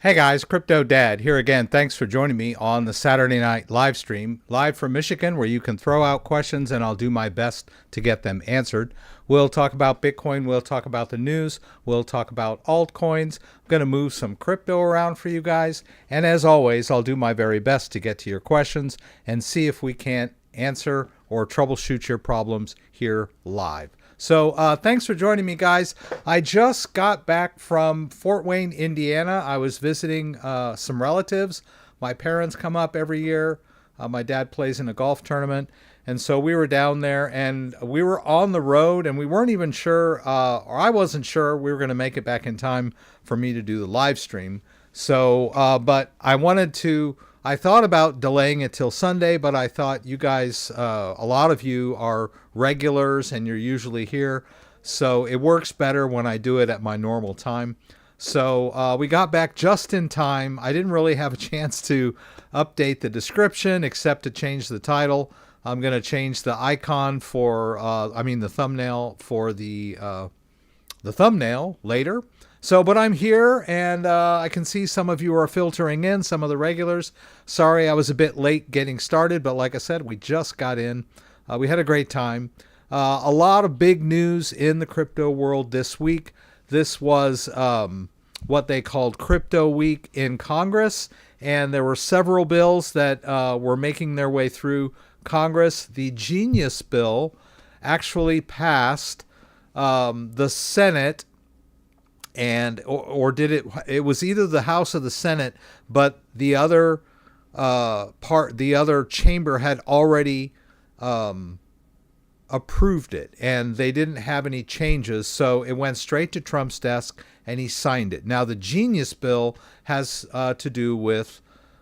Hey guys, CryptoDad here again. Thanks for joining me on the Saturday night live stream, live from Michigan, where you can throw out questions and I'll do my best to get them answered. We'll talk about Bitcoin, we'll talk about the news, we'll talk about altcoins. I'm going to move some crypto around for you guys. And as always, I'll do my very best to get to your questions and see if we can't answer or troubleshoot your problems here live. So thanks for joining me, guys. I just got back from Fort Wayne, Indiana. I was visiting some relatives. My parents come up every year. My dad plays in a golf tournament. And so we were down there and we were on the road and we weren't even sure, or I wasn't sure we were going to make it back in time for me to do the live stream. So, but I thought about delaying it till Sunday, but I thought you guys, a lot of you are regulars and you're usually here. So it works better when I do it at my normal time. So we got back just in time. I didn't really have a chance to update the description except to change the title. I'm going to change the icon for, the thumbnail for the thumbnail later. So, but I'm here and I can see some of you are filtering in, some of the regulars. Sorry, I was a bit late getting started, but like I said, we just got in. We had a great time. A lot of big news in the crypto world this week. This was what they called Crypto Week in Congress, and there were several bills that were making their way through Congress. The Genius Bill actually passed the Senate, and or did it was either the House or the Senate, but the other the other chamber had already approved it, and they didn't have any changes, so it went straight to Trump's desk and he signed it. Now the Genius Bill has to do with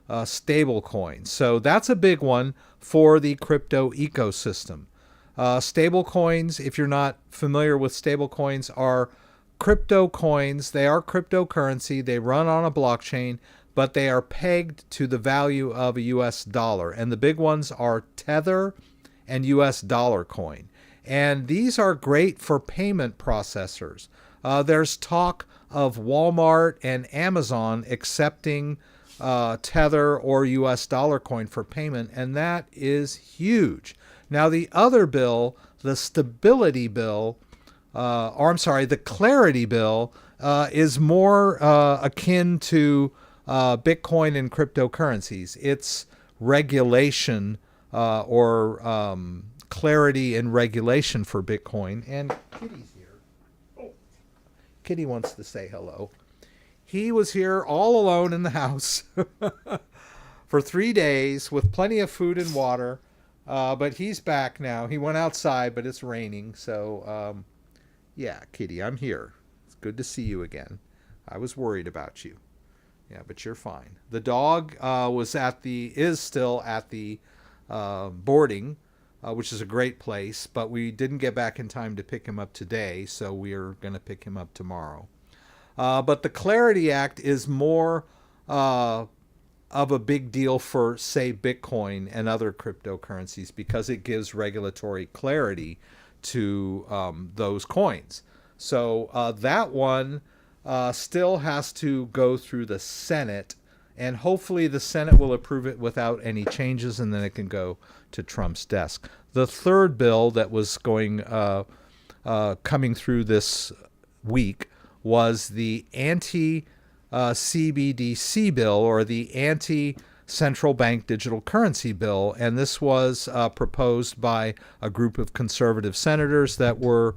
stablecoins, so that's a big one for the crypto ecosystem. Stablecoins, if you're not familiar with stablecoins, are crypto coins. They are cryptocurrency. They run on a blockchain, but they are pegged to the value of a US dollar. And the big ones are Tether and US dollar coin. And these are great for payment processors. There's talk of Walmart and Amazon accepting Tether or US dollar coin for payment, and that is huge. Now the other bill, the stability bill, the Clarity Bill is more akin to Bitcoin and cryptocurrencies. It's regulation or clarity and regulation for Bitcoin. And Kitty's here. Oh, Kitty wants to say hello. He was here all alone in the house for 3 days with plenty of food and water. But he's back now. He went outside, but it's raining, so... yeah, Kitty, I'm here. It's good to see you again. I was worried about you. Yeah, but you're fine. The dog is still at the boarding, which is a great place, but we didn't get back in time to pick him up today, so we're going to pick him up tomorrow. But the Clarity Act is more of a big deal for, say, Bitcoin and other cryptocurrencies because it gives regulatory clarity to those coins. So that one still has to go through the Senate, and hopefully the Senate will approve it without any changes, and then it can go to Trump's desk. The third bill that was coming through this week was the anti-CBDC bill, or the anti-central bank digital currency bill, and this was proposed by a group of conservative senators that were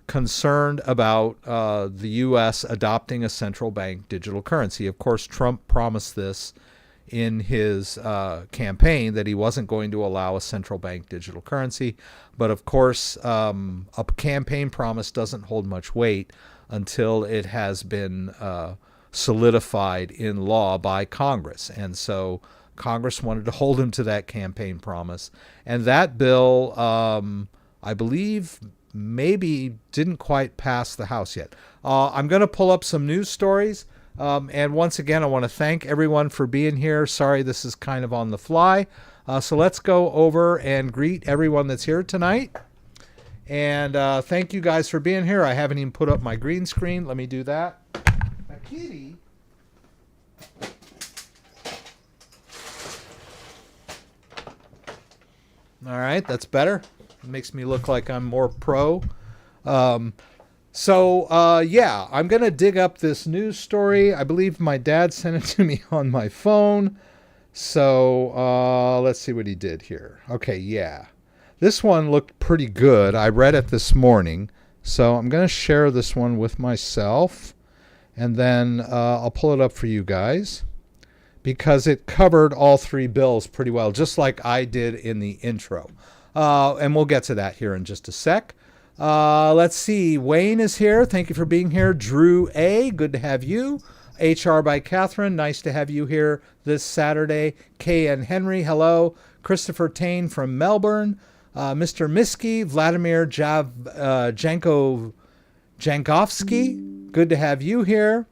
concerned about the U.S. adopting a central bank digital currency. Of course, Trump promised this in his campaign, that he wasn't going to allow a central bank digital currency. But of course, a campaign promise doesn't hold much weight until it has been solidified in law by Congress. And so Congress wanted to hold him to that campaign promise. And that bill, I believe, maybe didn't quite pass the House yet. I'm going to pull up some news stories. And once again, I want to thank everyone for being here. Sorry, this is kind of on the fly. So let's go over and greet everyone that's here tonight. And thank you guys for being here. I haven't even put up my green screen. Let me do that. Now, Kitty All right, that's better. It makes me look like I'm more pro. Yeah, I'm going to dig up this news story. I believe my dad sent it to me on my phone. So let's see what he did here. Okay, yeah. This one looked pretty good. I read it this morning. So I'm going to share this one with myself. And then I'll pull it up for you guys, because it covered all three bills pretty well, just like I did in the intro. And we'll get to that here in just a sec. Let's see. Wayne is here. Thank you for being here. Drew A., good to have you. HR by Catherine, nice to have you here this Saturday. Kay and Henry, hello. Christopher Tain from Melbourne. Mr. Miski, Vladimir Jankovsky, good to have you here.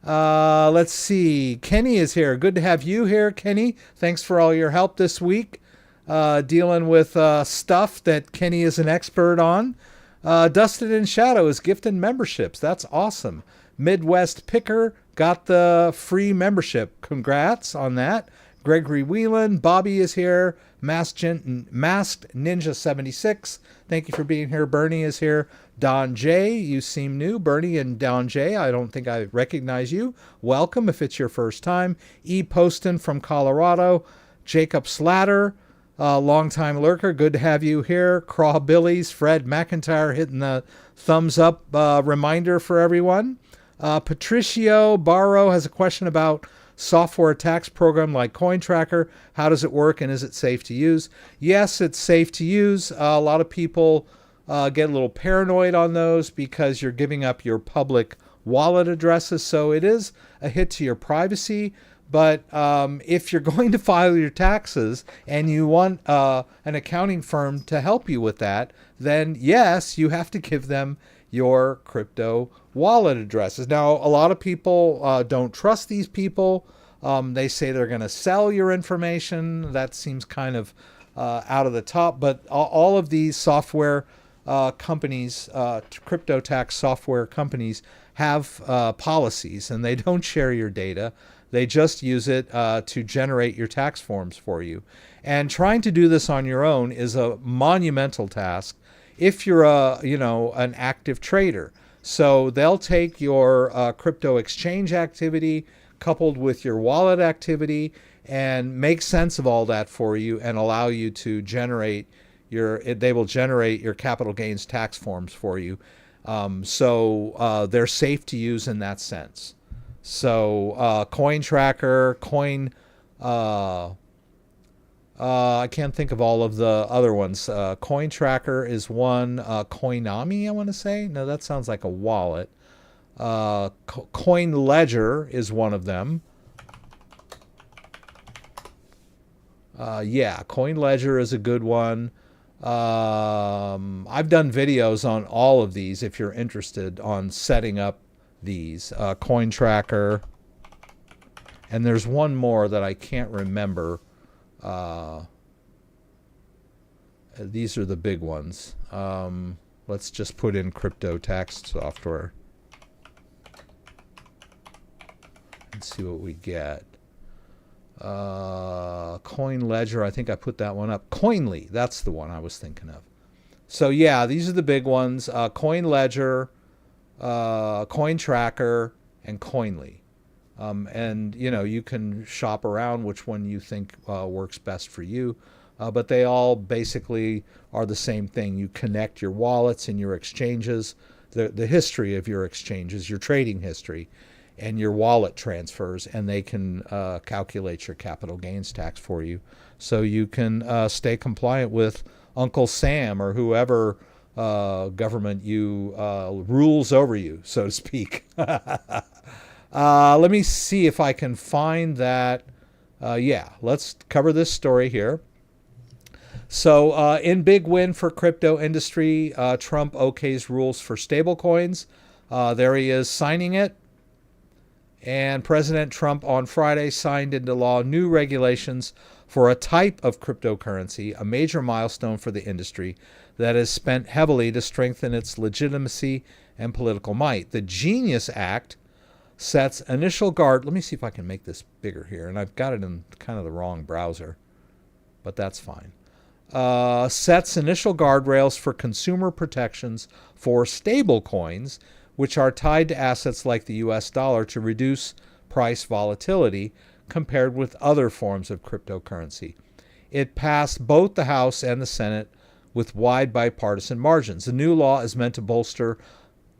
Let's see. Kenny is here. Good to have you here, Kenny. Thanks for all your help this week, dealing with stuff that Kenny is an expert on. Dusted in Shadow is gifting memberships. That's awesome. Midwest Picker got the free membership. Congrats on that. Gregory Whelan. Bobby is here. Masked Ninja 76. Thank you for being here. Bernie is here. Don J, you seem new. Bernie and Don J, I don't think I recognize you. Welcome if it's your first time. E. Poston from Colorado. Jacob Slatter, longtime lurker. Good to have you here. Craw Billies. Fred McIntyre hitting the thumbs up reminder for everyone. Patricio Barrow has a question about software tax program like CoinTracker. How does it work and is it safe to use? Yes, it's safe to use. A lot of people get a little paranoid on those because you're giving up your public wallet addresses. So it is a hit to your privacy. But if you're going to file your taxes and you want an accounting firm to help you with that, then yes, you have to give them your crypto wallet addresses. Now, a lot of people don't trust these people. They say they're going to sell your information. That seems kind of out of the top. But all of these software companies, crypto tax software companies, have policies, and they don't share your data. They just use it to generate your tax forms for you. And trying to do this on your own is a monumental task if you're an active trader. So they'll take your crypto exchange activity coupled with your wallet activity and make sense of all that for you and allow you to generate they will generate your capital gains tax forms for you. So they're safe to use in that sense. So CoinTracker, I can't think of all of the other ones. CoinTracker is one. Coinami, I want to say. No, that sounds like a wallet. CoinLedger is one of them. Yeah, CoinLedger is a good one. I've done videos on all of these if you're interested on setting up these. CoinTracker. And there's one more that I can't remember. These are the big ones. Let's just put in crypto tax software and see what we get. CoinLedger, I think I put that one up. Coinly, that's the one I was thinking of. So yeah, these are the big ones. CoinLedger, CoinTracker, and Coinly. And you can shop around which one you think works best for you. But they all basically are the same thing. You connect your wallets and your exchanges, the history of your exchanges, your trading history, and your wallet transfers, and they can calculate your capital gains tax for you. So you can stay compliant with Uncle Sam or whoever government you rules over you, so to speak. Let me see if I can find that. Yeah, let's cover this story here. So in big win for crypto industry, Trump okays rules for stablecoins. There he is signing it. And President Trump on Friday signed into law new regulations for a type of cryptocurrency, a major milestone for the industry that has spent heavily to strengthen its legitimacy and political might. The Genius Act sets initial guard. Let me see if I can make this bigger here. And I've got it in kind of the wrong browser, but that's fine. Sets initial guardrails for consumer protections for stablecoins, which are tied to assets like the US dollar to reduce price volatility compared with other forms of cryptocurrency. It passed both the House and the Senate with wide bipartisan margins. The new law is meant to bolster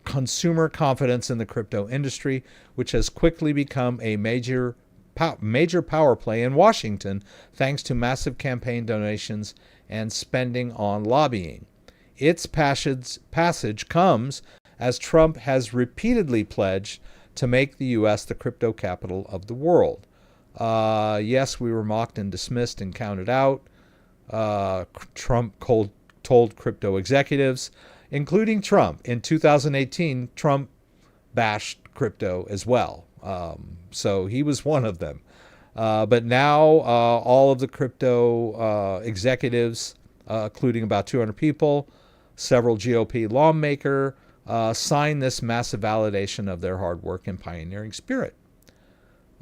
consumer confidence in the crypto industry, which has quickly become a major power play in Washington thanks to massive campaign donations and spending on lobbying. Its passage comes as Trump has repeatedly pledged to make the U.S. the crypto capital of the world. Yes, we were mocked and dismissed and counted out. Trump told crypto executives, including Trump. In 2018, Trump bashed crypto as well. So he was one of them. But now all of the crypto executives, including about 200 people, several GOP lawmakers, signed this massive validation of their hard work and pioneering spirit.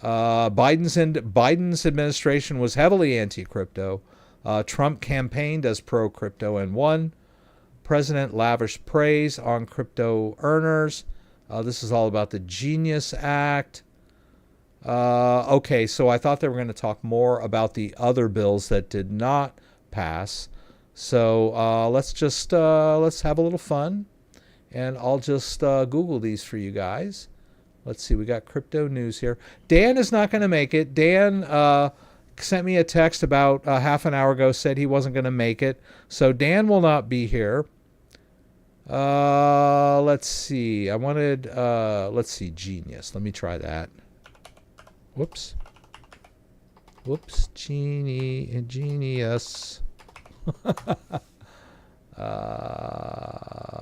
Biden's administration was heavily anti-crypto. Trump campaigned as pro-crypto and won. President lavished praise on crypto earners. This is all about the Genius Act. Okay, so I thought they were going to talk more about the other bills that did not pass. So let's have a little fun, and I'll just Google these for you guys. Let's see, we got crypto news here. Dan is not going to make it. Dan sent me a text about half an hour ago, said he wasn't going to make it. So Dan will not be here. Let's see. Let's see, Genius. Let me try that. Whoops. Genius.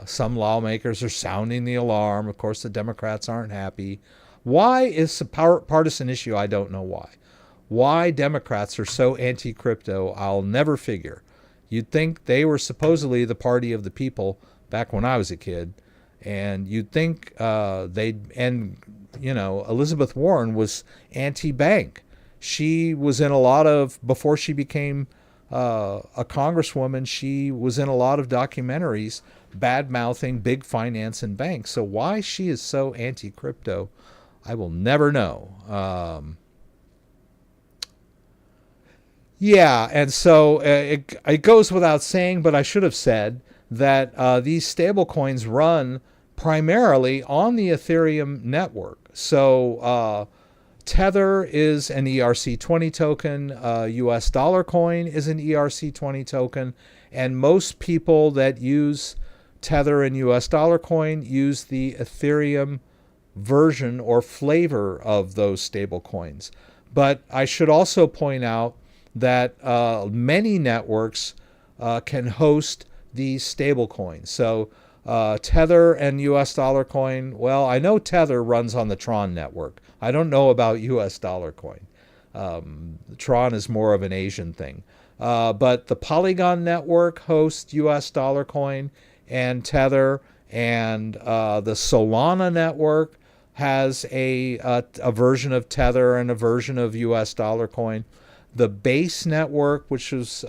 Some lawmakers are sounding the alarm. Of course, the Democrats aren't happy. Why is a partisan issue? I don't know why. Why Democrats are so anti-crypto, I'll never figure. You'd think they were supposedly the party of the people back when I was a kid, and you'd think Elizabeth Warren was anti-bank. She was in a lot of, before she became a congresswoman, she was in a lot of documentaries bad-mouthing big finance and banks. So why she is so anti-crypto, I will never know. Yeah, and so it goes without saying, but I should have said that these stablecoins run primarily on the Ethereum network. So Tether is an ERC20 token. US dollar coin is an ERC20 token. And most people that use Tether and US dollar coin use the Ethereum version or flavor of those stable coins. But I should also point out that many networks can host these stable coins. So Tether and US dollar coin, well, I know Tether runs on the Tron network. I don't know about US dollar coin. Tron is more of an Asian thing. But the Polygon network hosts US dollar coin and Tether, and the Solana network has a version of Tether and a version of US dollar coin. The Base network, which was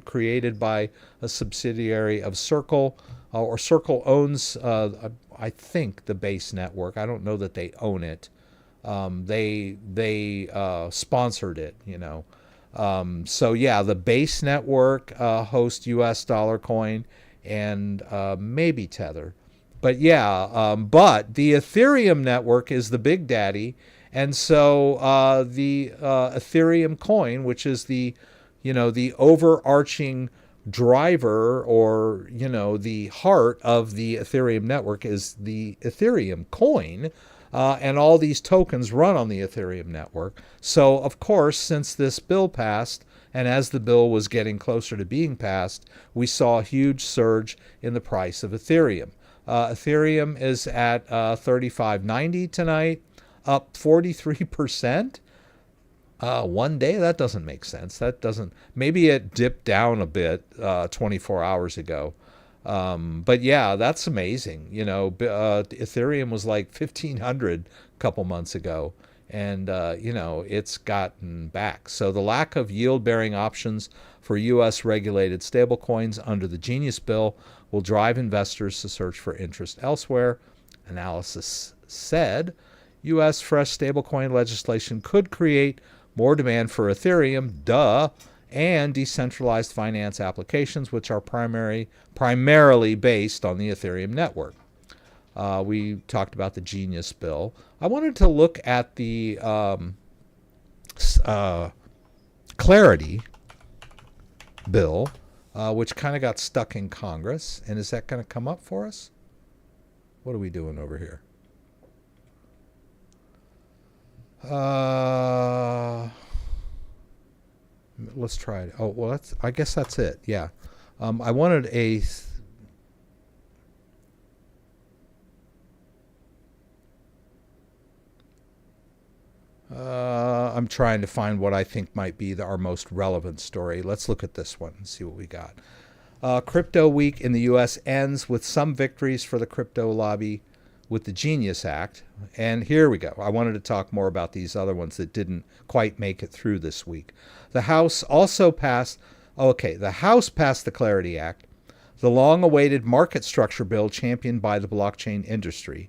created by a subsidiary of Circle, or Circle owns, I think, the Base network. I don't know that they own it. They sponsored it, So yeah, the Base network hosts US dollar coin and maybe Tether. But yeah, but the Ethereum network is the big daddy. And so the Ethereum coin, which is the overarching driver, or the heart of the Ethereum network, is the Ethereum coin, and all these tokens run on the Ethereum network. So of course, since this bill passed, and as the bill was getting closer to being passed, we saw a huge surge in the price of Ethereum. Ethereum is at $35.90 tonight, up 43%. One day? That doesn't make sense. Maybe it dipped down a bit 24 hours ago. But yeah, that's amazing. Ethereum was like 1,500 a couple months ago, and it's gotten back. So the lack of yield-bearing options for U.S. regulated stablecoins under the Genius Bill will drive investors to search for interest elsewhere. Analysis said U.S. fresh stablecoin legislation could create more demand for Ethereum, and decentralized finance applications, which are primarily based on the Ethereum network. We talked about the Genius Bill. I wanted to look at the Clarity Bill, which kind of got stuck in Congress. And is that going to come up for us? What are we doing over here? Let's try it. Oh, well, I guess that's it. Yeah. I wanted a... I'm trying to find what I think might be our most relevant story. Let's look at this one and see what we got. Crypto Week in the U.S. ends with some victories for the crypto lobby with the Genius Act. And here we go. I wanted to talk more about these other ones that didn't quite make it through this week. The House also passed, the House passed the Clarity Act, the long-awaited market structure bill championed by the blockchain industry,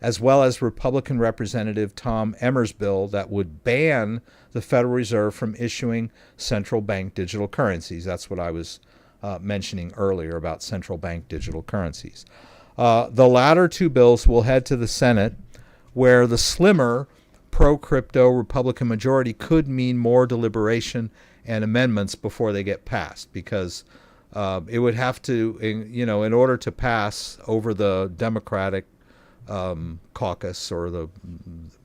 as well as Republican Representative Tom Emmer's bill that would ban the Federal Reserve from issuing central bank digital currencies. That's what I was mentioning earlier about central bank digital currencies. The latter two bills will head to the Senate, where the slimmer pro-crypto Republican majority could mean more deliberation and amendments before they get passed, because it would have to, in order to pass over the Democratic caucus or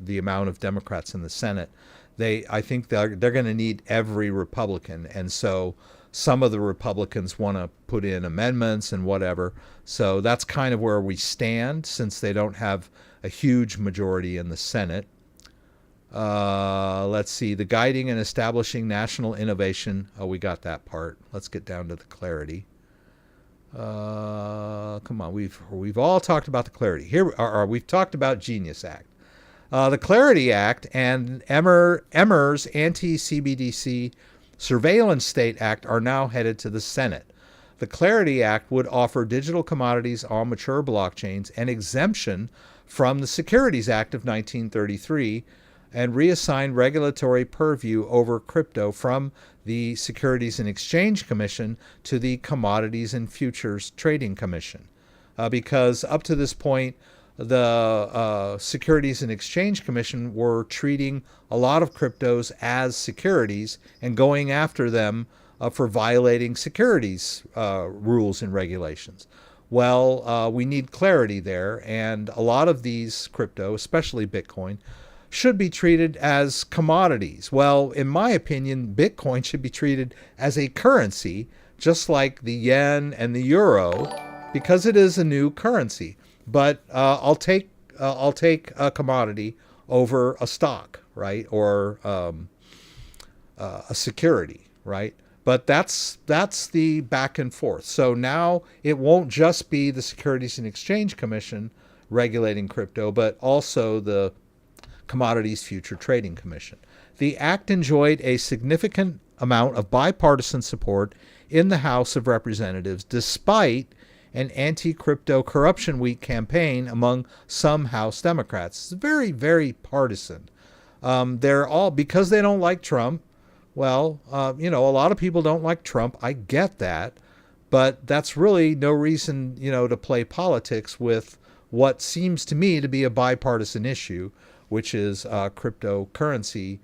the amount of Democrats in the Senate, I think they're going to need every Republican, and so some of the Republicans want to put in amendments and whatever. So that's kind of where we stand, since they don't have a huge majority in the Senate. Let's see, the guiding and establishing national innovation. Oh, we got that part. Let's get down to the Clarity. Come on, we've all talked about the Clarity. We've talked about Genius Act. The Clarity Act and Emmer's anti-CBDC Surveillance State Act are now headed to the Senate. The Clarity Act would offer digital commodities on mature blockchains an exemption from the Securities Act of 1933 and reassign regulatory purview over crypto from the Securities and Exchange Commission to the Commodities and Futures Trading Commission. Because up to this point, the Securities and Exchange Commission were treating a lot of cryptos as securities and going after them for violating securities rules and regulations. Well, we need clarity there, and a lot of these crypto, especially Bitcoin, should be treated as commodities. Well, in my opinion, Bitcoin should be treated as a currency, just like the yen and the euro, because it is a new currency. But I'll take a commodity over a stock, right, or a security, right? But that's the back and forth. So now it won't just be the Securities and Exchange Commission regulating crypto, but also the Commodities Future Trading Commission. The act enjoyed a significant amount of bipartisan support in the House of Representatives, despite an anti-crypto corruption week campaign among some House Democrats. It's very, very partisan. They're all, because they don't like Trump. Well, a lot of people don't like Trump. I get that. But that's really no reason, to play politics with what seems to me to be a bipartisan issue, which is cryptocurrency,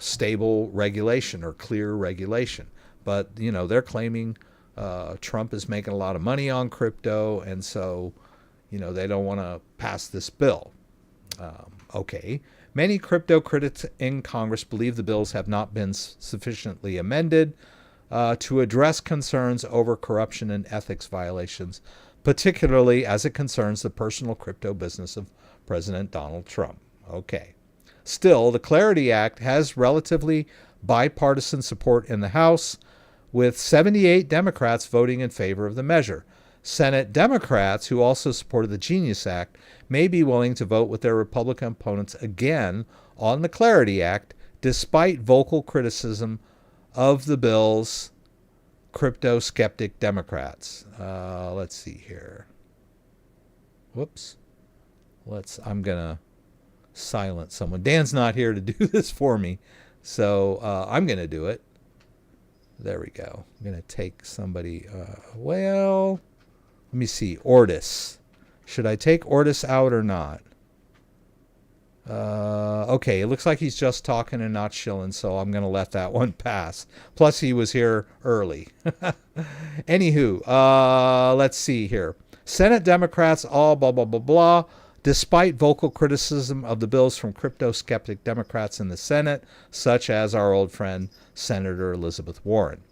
stable regulation or clear regulation. But, they're claiming Trump is making a lot of money on crypto, and so, they don't want to pass this bill. Okay. Many crypto critics in Congress believe the bills have not been sufficiently amended to address concerns over corruption and ethics violations, particularly as it concerns the personal crypto business of President Donald Trump. Okay. Still, the Clarity Act has relatively bipartisan support in the House, with 78 Democrats voting in favor of the measure. Senate Democrats, who also supported the Genius Act, may be willing to vote with their Republican opponents again on the Clarity Act, despite vocal criticism of the bill's crypto skeptic Democrats. Let's see here. Whoops. I'm going to silence someone. Dan's not here to do this for me, so I'm going to do it. There we go. I'm going to take somebody. Let me see. Ortis. Should I take Ortis out or not? Okay, it looks like he's just talking and not shilling, so I'm going to let that one pass. Plus, he was here early. Anywho, let's see here. Senate Democrats, all blah, blah, blah, blah. Despite vocal criticism of the bills from crypto-skeptic Democrats in the Senate, such as our old friend, Senator Elizabeth Warren.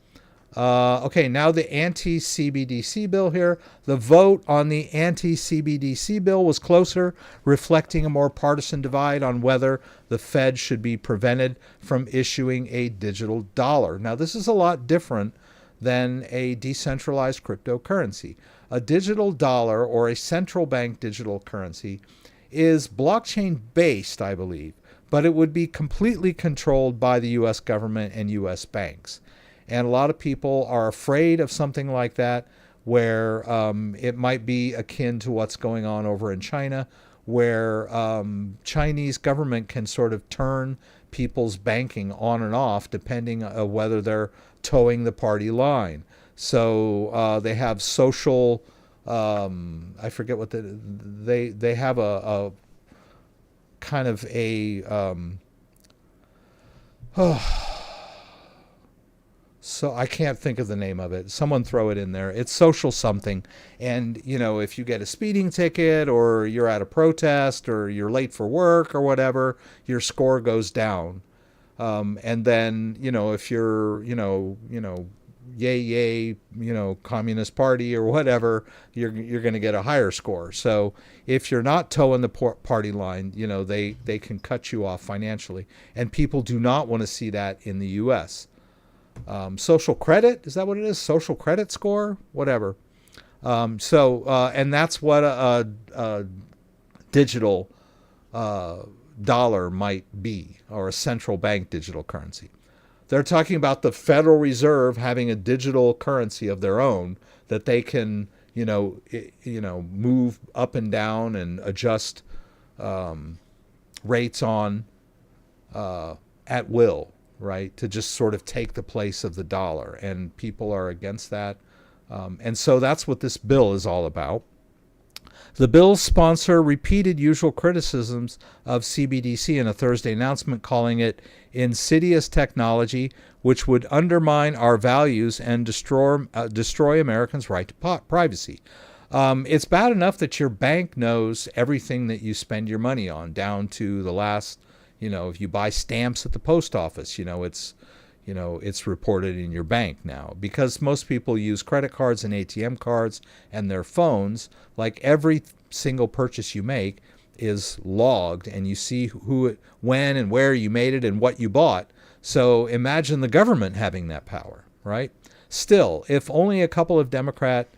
Okay, now the anti-CBDC bill here. The vote on the anti-CBDC bill was closer, reflecting a more partisan divide on whether the Fed should be prevented from issuing a digital dollar. Now, this is a lot different than a decentralized cryptocurrency. A digital dollar, or a central bank digital currency, is blockchain-based, I believe, but it would be completely controlled by the U.S. government and U.S. banks. And a lot of people are afraid of something like that, where it might be akin to what's going on over in China, where Chinese government can sort of turn people's banking on and off depending on whether they're towing the party line. So they have social, I forget what they have a kind of a, so I can't think of the name of it. Someone throw it in there. It's social something. And, you know, if you get a speeding ticket or you're at a protest or you're late for work or whatever, your score goes down. And then, you know, if you're, yay, Communist Party or whatever, you're going to get a higher score. So if you're not towing the party line, you know, they can cut you off financially. And people do not want to see that in the U.S. Social credit, is that what it is? Social credit score? Whatever. And that's what a digital dollar might be, or a central bank digital currency. They're talking about the Federal Reserve having a digital currency of their own that they can, move up and down and adjust rates on at will. Right, to just sort of take the place of the dollar, and people are against that. And so that's what this bill is all about. The bill's sponsor repeated usual criticisms of CBDC in a Thursday announcement, calling it insidious technology which would undermine our values and destroy Americans' right to privacy. It's bad enough that your bank knows everything that you spend your money on, down to the last. If you buy stamps at the post office, it's reported in your bank now. Because most people use credit cards and ATM cards and their phones, like every single purchase you make is logged, and you see when and where you made it and what you bought. So imagine the government having that power, right? Still, if only a couple of Democrats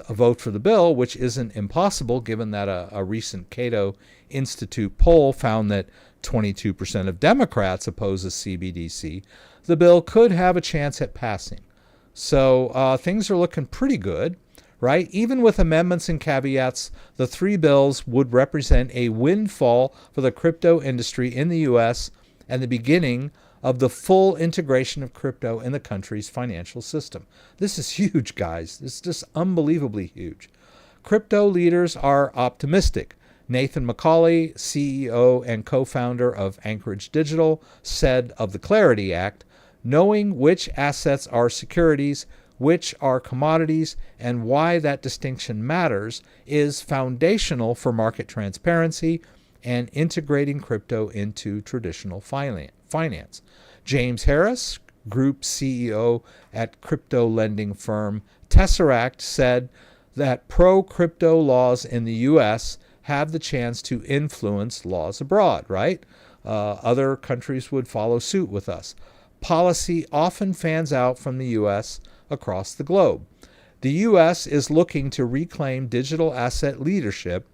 vote for the bill, which isn't impossible given that a recent Cato Institute poll found that 22% of Democrats oppose a CBDC, the bill could have a chance at passing. So things are looking pretty good, right? Even with amendments and caveats, the three bills would represent a windfall for the crypto industry in the U.S. and the beginning of the full integration of crypto in the country's financial system. This is huge, guys. It's just unbelievably huge. Crypto leaders are optimistic. Nathan McCauley, CEO and co-founder of Anchorage Digital, said of the Clarity Act, knowing which assets are securities, which are commodities, and why that distinction matters is foundational for market transparency and integrating crypto into traditional finance. James Harris, Group CEO at crypto lending firm Tesseract, said that pro-crypto laws in the U.S. have the chance to influence laws abroad, right? Other countries would follow suit with us. policy often fans out from the U.S. across the globe. The U.S. is looking to reclaim digital asset leadership,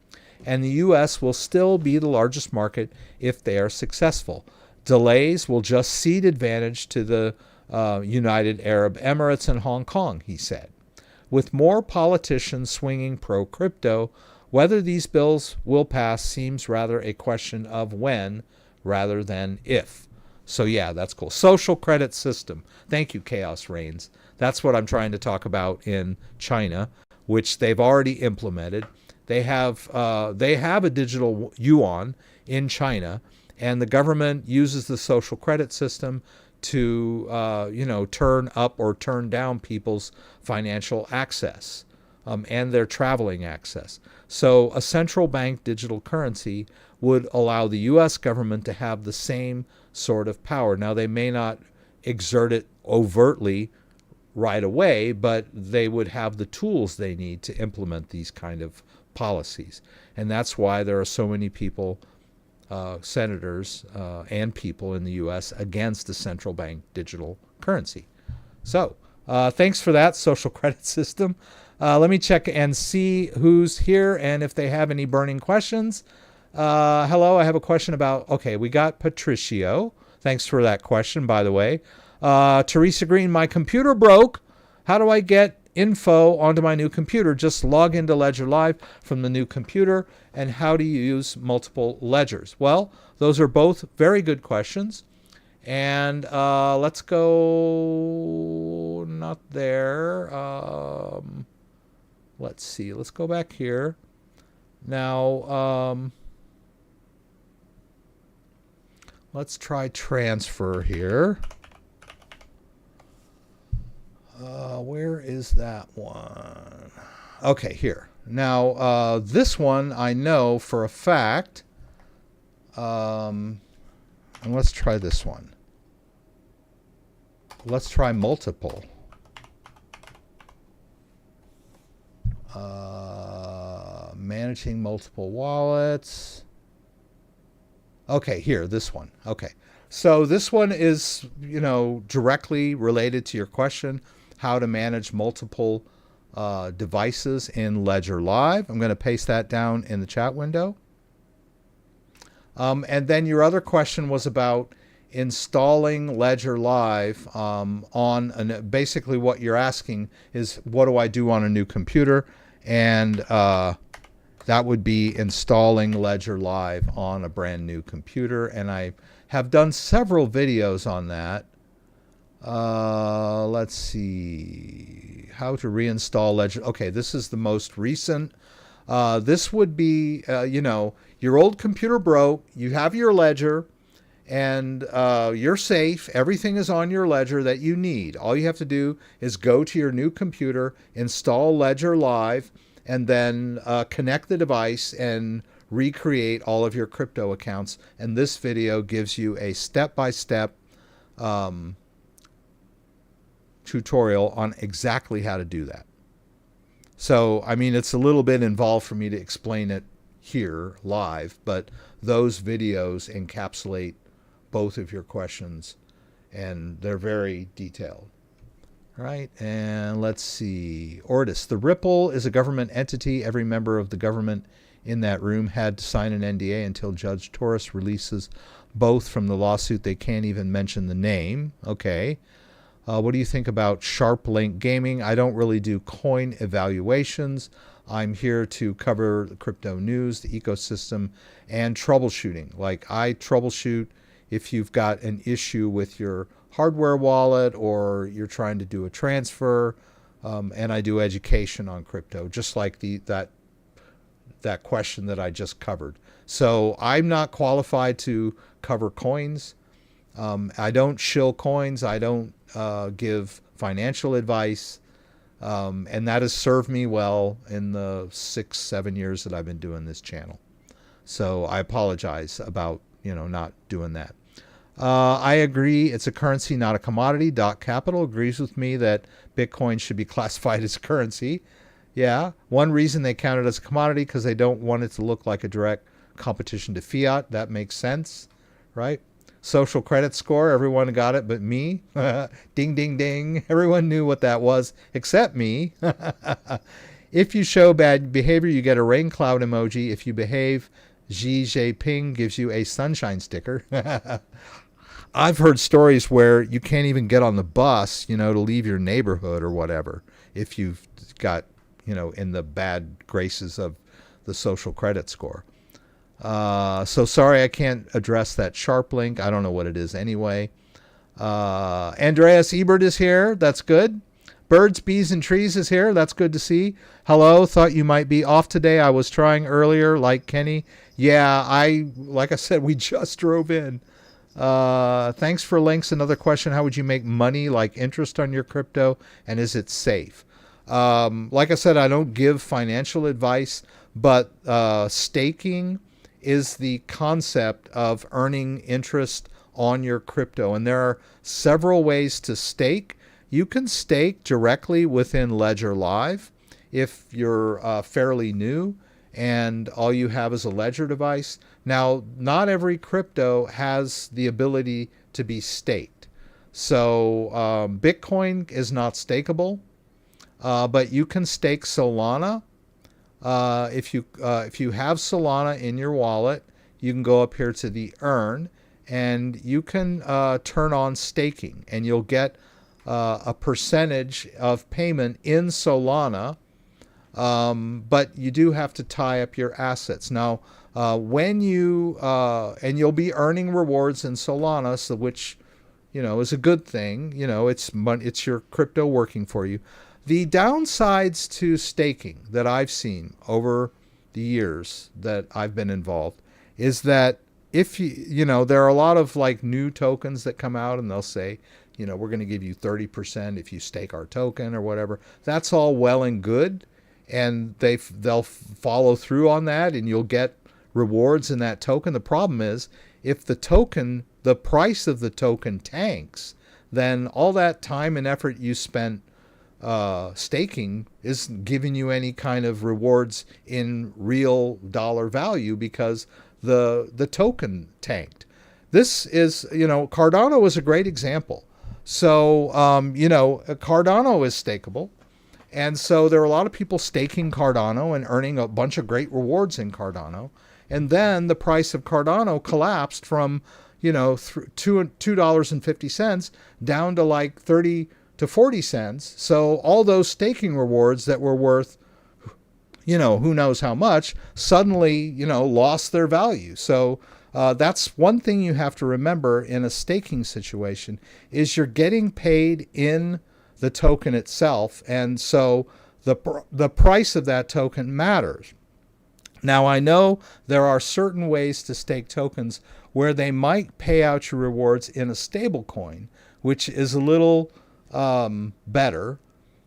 and the U.S. will still be the largest market if they are successful. Delays will just cede advantage to the United Arab Emirates and Hong Kong, he said. With more politicians swinging pro-crypto, whether these bills will pass seems rather a question of when rather than if. So yeah, that's cool. Social credit system. Thank you, Chaos Reigns. That's what I'm trying to talk about in China, which they've already implemented. They have a digital yuan in China, and the government uses the social credit system to turn up or turn down people's financial access and their traveling access. So a central bank digital currency would allow the U.S. government to have the same sort of power. Now, they may not exert it overtly right away, but they would have the tools they need to implement these kind of policies. And that's why there are so many people, senators and people in the U.S. against the central bank digital currency. So thanks for that, social credit system. Let me check and see who's here and if they have any burning questions. Hello, I have a question about, okay, we got Patricio. Thanks for that question, by the way. Teresa Green, my computer broke. How do I get info onto my new computer? Just log into Ledger Live from the new computer. And how do you use multiple ledgers? Well, those are both very good questions. And let's go, not there. Let's see, let's go back here. Now, let's try transfer here. Where is that one? Okay, here. Now, this one I know for a fact. And let's try this one. Let's try multiple. Managing multiple wallets. Okay, here, this one. Okay. So this one is, directly related to your question, how to manage multiple devices in Ledger Live. I'm going to paste that down in the chat window. And then your other question was about installing Ledger Live basically what you're asking is, what do I do on a new computer? And that would be installing Ledger Live on a brand new computer. And I have done several videos on that. Let's see, how to reinstall Ledger. Okay, this is the most recent. This would be, your old computer broke, you have your Ledger, and you're safe. Everything is on your Ledger that you need. All you have to do is go to your new computer, install Ledger Live, and then connect the device and recreate all of your crypto accounts. And this video gives you a step-by-step tutorial on exactly how to do that. So, I mean, it's a little bit involved for me to explain it here live, but those videos encapsulate both of your questions, and they're very detailed. All right, and let's see. Ortis, the Ripple is a government entity. Every member of the government in that room had to sign an NDA until Judge Torres releases both from the lawsuit. They can't even mention the name. Okay. What do you think about SharpLink Gaming? I don't really do coin evaluations. I'm here to cover the crypto news, the ecosystem, and troubleshooting. Like, I troubleshoot if you've got an issue with your hardware wallet or you're trying to do a transfer, and I do education on crypto, just like that question that I just covered. So I'm not qualified to cover coins. I don't shill coins. I don't give financial advice. And that has served me well in the 6-7 years that I've been doing this channel. So I apologize about, not doing that. I agree it's a currency, not a commodity. Dot Capital agrees with me that Bitcoin should be classified as currency. Yeah, one reason they count it as a commodity because they don't want it to look like a direct competition to fiat. That makes sense, right? social credit score. Everyone got it but me. Ding, ding, ding. Everyone knew what that was except me. If you show bad behavior, you get a rain cloud emoji. If you behave, Xi Jinping gives you a sunshine sticker. I've heard stories where you can't even get on the bus, to leave your neighborhood or whatever if you've got, in the bad graces of the social credit score. So sorry I can't address that sharp link. I don't know what it is anyway. Andreas Ebert is here. That's good. Birds, Bees, and Trees is here. That's good to see. Hello. Thought you might be off today. I was trying earlier like Kenny. Yeah, like I said, we just drove in. Thanks for links. Another question. How would you make money like interest on your crypto? And is it safe? Like I said, I don't give financial advice, but staking is the concept of earning interest on your crypto. And there are several ways to stake. You can stake directly within Ledger Live if you're fairly new and all you have is a Ledger device. Now, not every crypto has the ability to be staked. So Bitcoin is not stakeable, but you can stake Solana. If you have Solana in your wallet, you can go up here to the Earn, and you can turn on staking, and you'll get a percentage of payment in Solana, but you do have to tie up your assets. Now, when you, and you'll be earning rewards in Solana, so which, is a good thing. It's your crypto working for you. The downsides to staking that I've seen over the years that I've been involved is that if there are a lot of like new tokens that come out and they'll say, we're going to give you 30% if you stake our token or whatever. That's all well and good, and they'll follow through on that, and you'll get rewards in that token. The problem is if the price of the token tanks, then all that time and effort you spent staking isn't giving you any kind of rewards in real dollar value because the token tanked. This is, Cardano is a great example. So, Cardano is stakeable. And so there are a lot of people staking Cardano and earning a bunch of great rewards in Cardano. And then the price of Cardano collapsed from, $2.50 down to like 30 to 40 cents. So all those staking rewards that were worth, who knows how much, suddenly, lost their value. So that's one thing you have to remember in a staking situation is you're getting paid in the token itself. And so the price of that token matters. Now, I know there are certain ways to stake tokens where they might pay out your rewards in a stablecoin, which is a little better.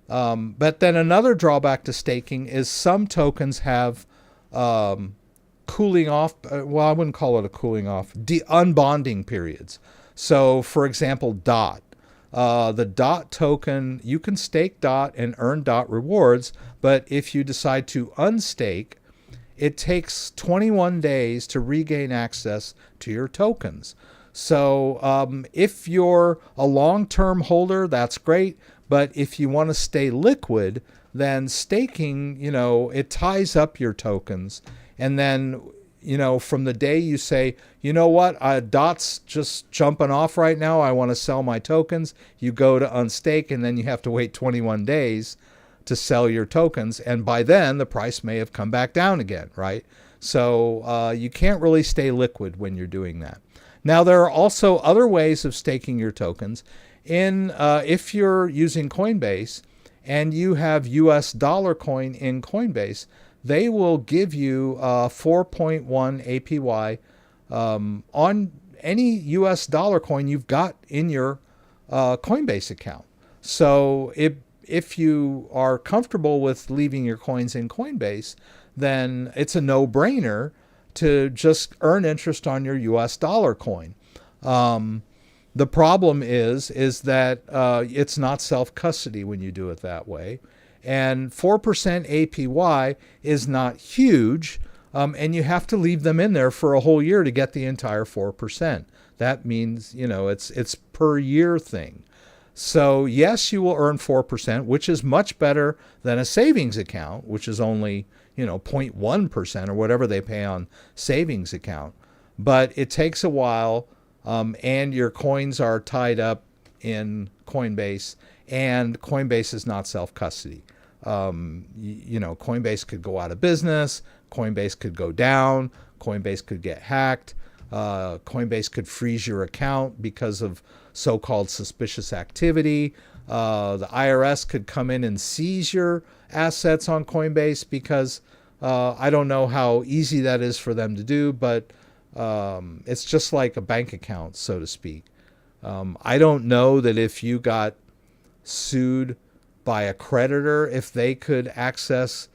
But then another drawback to staking is some tokens have cooling off, well, I wouldn't call it a cooling off, unbonding periods. So, for example, DOT. The DOT token, you can stake DOT and earn DOT rewards, but if you decide to unstake, it takes 21 days to regain access to your tokens. So if you're a long-term holder, that's great. But if you want to stay liquid, then staking, it ties up your tokens. And then, from the day you say, DOT's just jumping off right now, I want to sell my tokens, you go to unstake, and then you have to wait 21 days to sell your tokens. And by then, the price may have come back down again, right? So you can't really stay liquid when you're doing that. Now, there are also other ways of staking your tokens. If you're using Coinbase and you have US dollar coin in Coinbase, they will give you 4.1 APY on any US dollar coin you've got in your Coinbase account. So if you are comfortable with leaving your coins in Coinbase, then it's a no-brainer to just earn interest on your US dollar coin. The problem is that it's not self-custody when you do it that way. And 4% APY is not huge, and you have to leave them in there for a whole year to get the entire 4%. that means, it's per year thing. So yes, you will earn 4%, which is much better than a savings account, which is only, 0.1% or whatever they pay on savings account. But it takes a while, and your coins are tied up in Coinbase, and Coinbase is not self-custody. Coinbase could go out of business, Coinbase could go down, Coinbase could get hacked, Coinbase could freeze your account because of so-called suspicious activity. The IRS could come in and seize your assets on Coinbase because I don't know how easy that is for them to do, but it's just like a bank account, so to speak. I don't know that if you got sued by a creditor, if they could access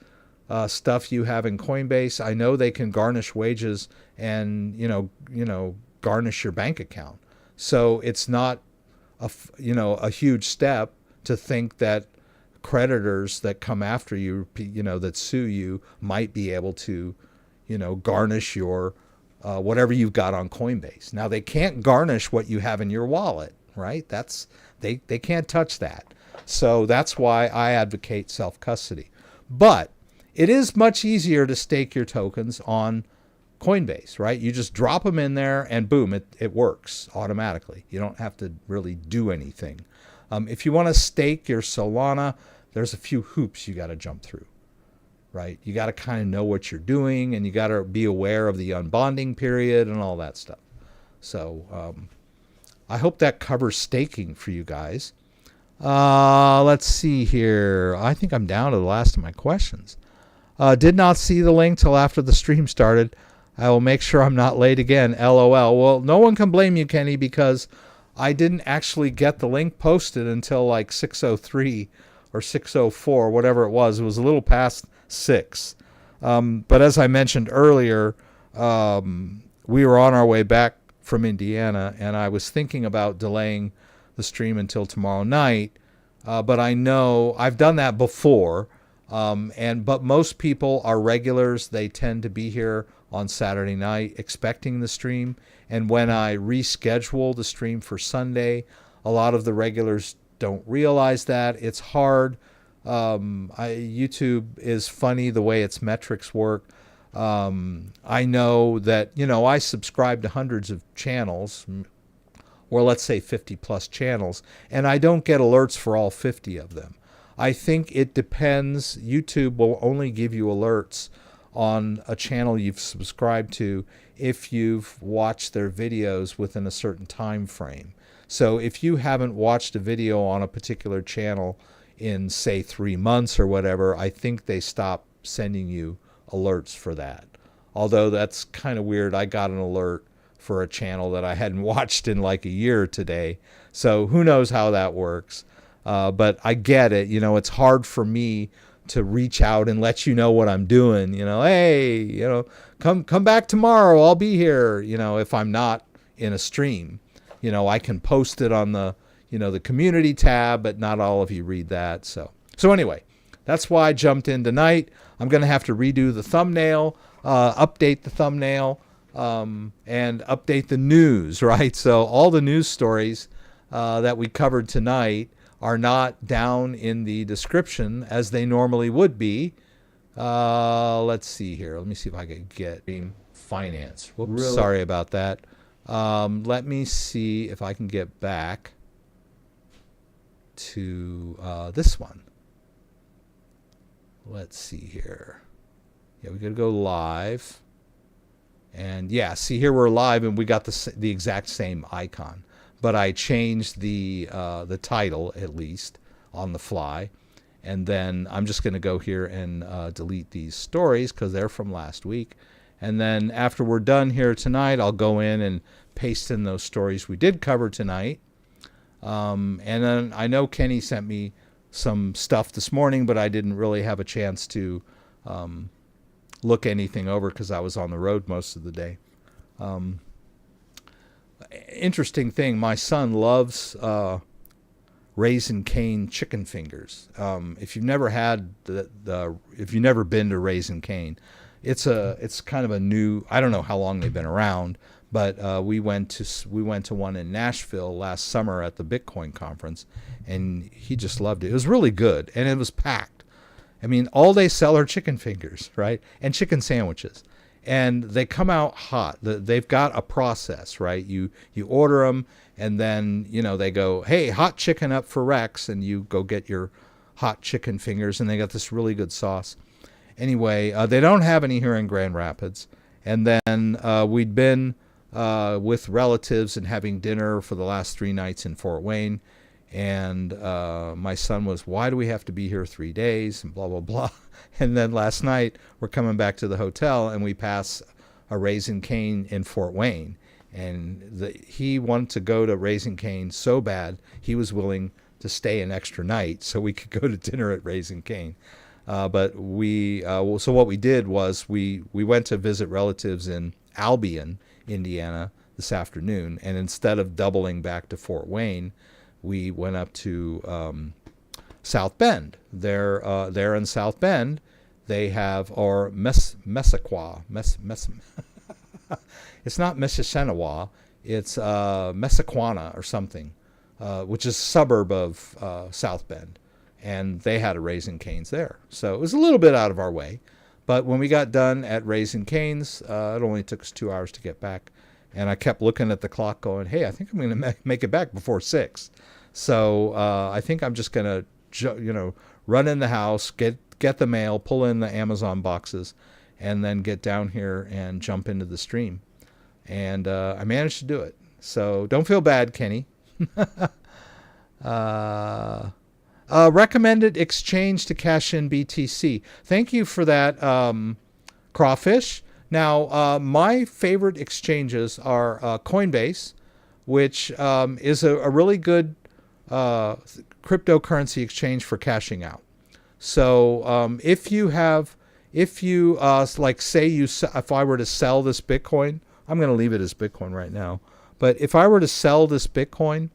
stuff you have in Coinbase. I know they can garnish wages and garnish your bank account. So it's not a huge step to think that creditors that come after you, that sue you, might be able to, garnish your whatever you've got on Coinbase. Now they can't garnish what you have in your wallet, right? They can't touch that. So that's why I advocate self-custody. But it is much easier to stake your tokens on Coinbase, right? You just drop them in there and boom, it works automatically. You don't have to really do anything. If you want to stake your Solana, there's a few hoops you got to jump through, right? You got to kind of know what you're doing, and you got to be aware of the unbonding period and all that stuff. So I hope that covers staking for you guys. Let's see here. I think I'm down to the last of my questions. Did not see the link till after the stream started. I will make sure I'm not late again. LOL. Well, no one can blame you, Kenny, because I didn't actually get the link posted until like 6:03 or 6:04, whatever it was. It was a little past 6. But as I mentioned earlier, we were on our way back from Indiana, and I was thinking about delaying the stream until tomorrow night. But I know I've done that before. But most people are regulars. They tend to be here on Saturday night expecting the stream. And when I reschedule the stream for Sunday, a lot of the regulars don't realize that. It's hard. YouTube is funny the way its metrics work. I know that, I subscribe to hundreds of channels, or let's say 50 plus channels, and I don't get alerts for all 50 of them. I think it depends. YouTube will only give you alerts on a channel you've subscribed to if you've watched their videos within a certain time frame. So if you haven't watched a video on a particular channel in, say, 3 months or whatever, I think they stop sending you alerts for that. Although that's kind of weird. I got an alert for a channel that I hadn't watched in like a year today. So who knows how that works. But I get it. It's hard for me to reach out and let you know what I'm doing. Hey, come back tomorrow. I'll be here. If I'm not in a stream, I can post it on the, the community tab, but not all of you read that. So anyway, that's why I jumped in tonight. I'm going to have to redo the thumbnail, update the thumbnail, and update the news, right? So all the news stories that we covered tonight are not down in the description as they normally would be. Let's see here. Let me see if I can get finance. Whoops, really? Sorry about that. Let me see if I can get back to this one. Let's see here. Yeah, we got to go live. And yeah, see here we're live and we got the exact same icon. But I changed the title, at least, on the fly. And then I'm just going to go here and delete these stories because they're from last week. And then after we're done here tonight, I'll go in and paste in those stories we did cover tonight. And then I know Kenny sent me some stuff this morning, but I didn't really have a chance to look anything over because I was on the road most of the day. Interesting thing, my son loves Raisin Cane chicken fingers. If you've never had if you've never been to Raisin Cane, it's kind of a new, I don't know how long they've been around, But we went to one in Nashville last summer at the Bitcoin conference, and he just loved it. It was really good, and it was packed. I mean, all they sell are chicken fingers, right, and chicken sandwiches, and they come out hot. They've got a process, right? You order them, and then they go, hey, hot chicken up for Rex, and you go get your hot chicken fingers, and they got this really good sauce. Anyway, they don't have any here in Grand Rapids, and then we'd been with relatives and having dinner for the last 3 nights in Fort Wayne. And my son was, why do we have to be here 3 days? And blah, blah, blah. And then last night, we're coming back to the hotel, and we pass a Raising Cane in Fort Wayne. And he wanted to go to Raising Cane so bad, he was willing to stay an extra night so we could go to dinner at Raising Cane. But so what we did was we went to visit relatives in Albion, Indiana, this afternoon. And instead of doubling back to Fort Wayne, we went up to South Bend. There in South Bend, they have, or Messaquah. It's not Mississinawa. It's Messaquana or something, which is a suburb of South Bend. And they had a Raising Cane's there. So it was a little bit out of our way. But when we got done at Raising Cane's, it only took us 2 hours to get back. And I kept looking at the clock going, hey, I think I'm going to make it back before 6. So I think I'm just going to, run in the house, get the mail, pull in the Amazon boxes, and then get down here and jump into the stream. And I managed to do it. So don't feel bad, Kenny. Recommended exchange to cash in BTC. Thank you for that, Crawfish. Now, my favorite exchanges are Coinbase, which is a really good cryptocurrency exchange for cashing out. So if I were to sell this Bitcoin, I'm going to leave it as Bitcoin right now. But if I were to sell this Bitcoin,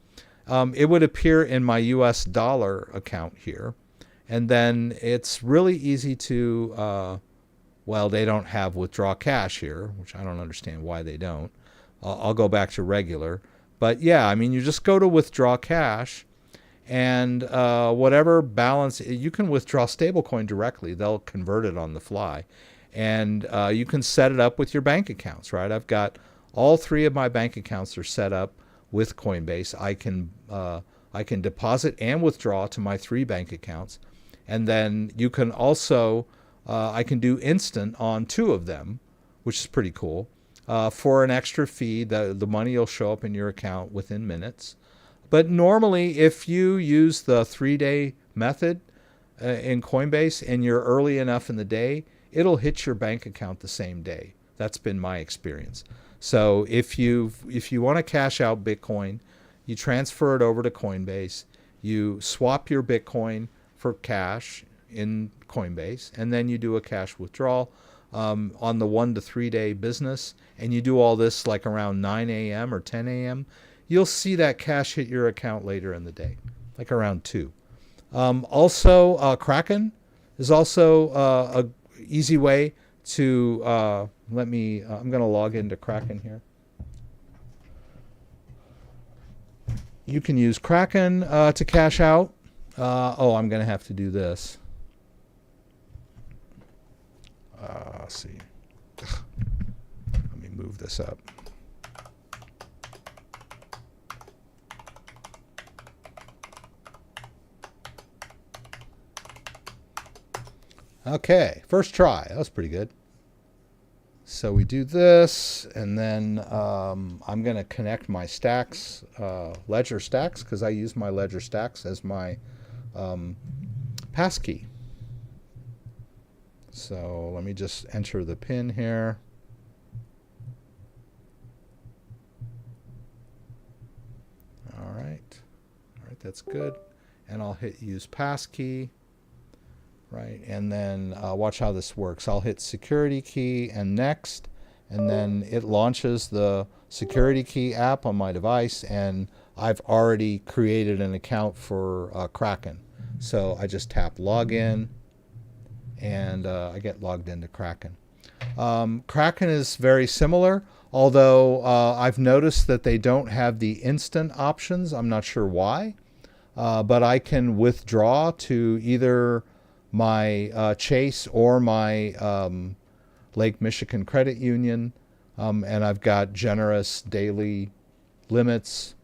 it would appear in my US dollar account here. And then it's really easy to, they don't have withdraw cash here, which I don't understand why they don't. I'll go back to regular. But yeah, I mean, you just go to withdraw cash, and whatever balance, you can withdraw stablecoin directly. They'll convert it on the fly. And you can set it up with your bank accounts, right? I've got all 3 of my bank accounts are set up with Coinbase. I can deposit and withdraw to my 3 bank accounts. And then you can also, I can do instant on 2 of them, which is pretty cool. For an extra fee, the money will show up in your account within minutes. But normally, if you use the 3-day method in Coinbase and you're early enough in the day, it'll hit your bank account the same day. That's been my experience. So if you want to cash out Bitcoin, you transfer it over to Coinbase, you swap your Bitcoin for cash in Coinbase, and then you do a cash withdrawal on the 1 to 3 day business, and you do all this like around 9 a.m. or 10 a.m., you'll see that cash hit your account later in the day, like around 2. Also, Kraken is also a easy way to, I'm going to log into Kraken here. You can use Kraken to cash out. I'm going to have to do this. Let's see. Let me move this up. Okay, first try. That was pretty good. So we do this, and then I'm going to connect my stacks, ledger stacks, because I use my ledger stacks as my passkey. So let me just enter the PIN here. All right, that's good. And I'll hit use passkey. Right, and then watch how this works. I'll hit security key and next, and then it launches the security key app on my device, and I've already created an account for Kraken. So I just tap login, and I get logged into Kraken. Kraken is very similar, although I've noticed that they don't have the instant options. I'm not sure why, but I can withdraw to either my Chase or my Lake Michigan Credit Union, and I've got generous daily limits.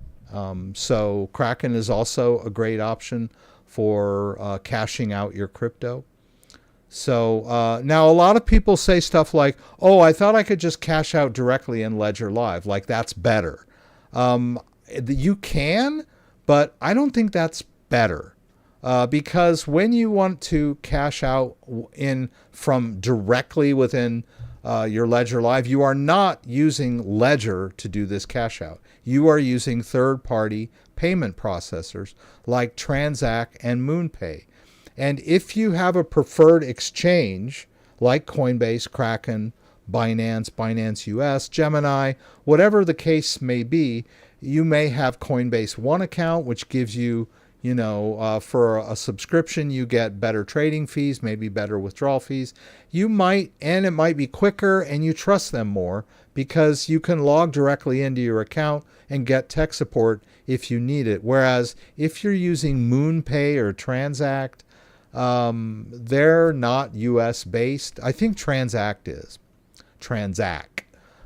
So Kraken is also a great option for cashing out your crypto. So now a lot of people say stuff like, oh, I thought I could just cash out directly in Ledger Live. Like that's better. You can, but I don't think that's better. Because when you want to cash out in from directly within your Ledger Live, you are not using Ledger to do this cash out. You are using third-party payment processors like Transact and MoonPay. And if you have a preferred exchange like Coinbase, Kraken, Binance, Binance US, Gemini, whatever the case may be, you may have Coinbase One account, which gives you, for a subscription, you get better trading fees, maybe better withdrawal fees. You might, and it might be quicker, and you trust them more because you can log directly into your account and get tech support if you need it. Whereas if you're using MoonPay or Transact, they're not US based. I think Transact is. Transact.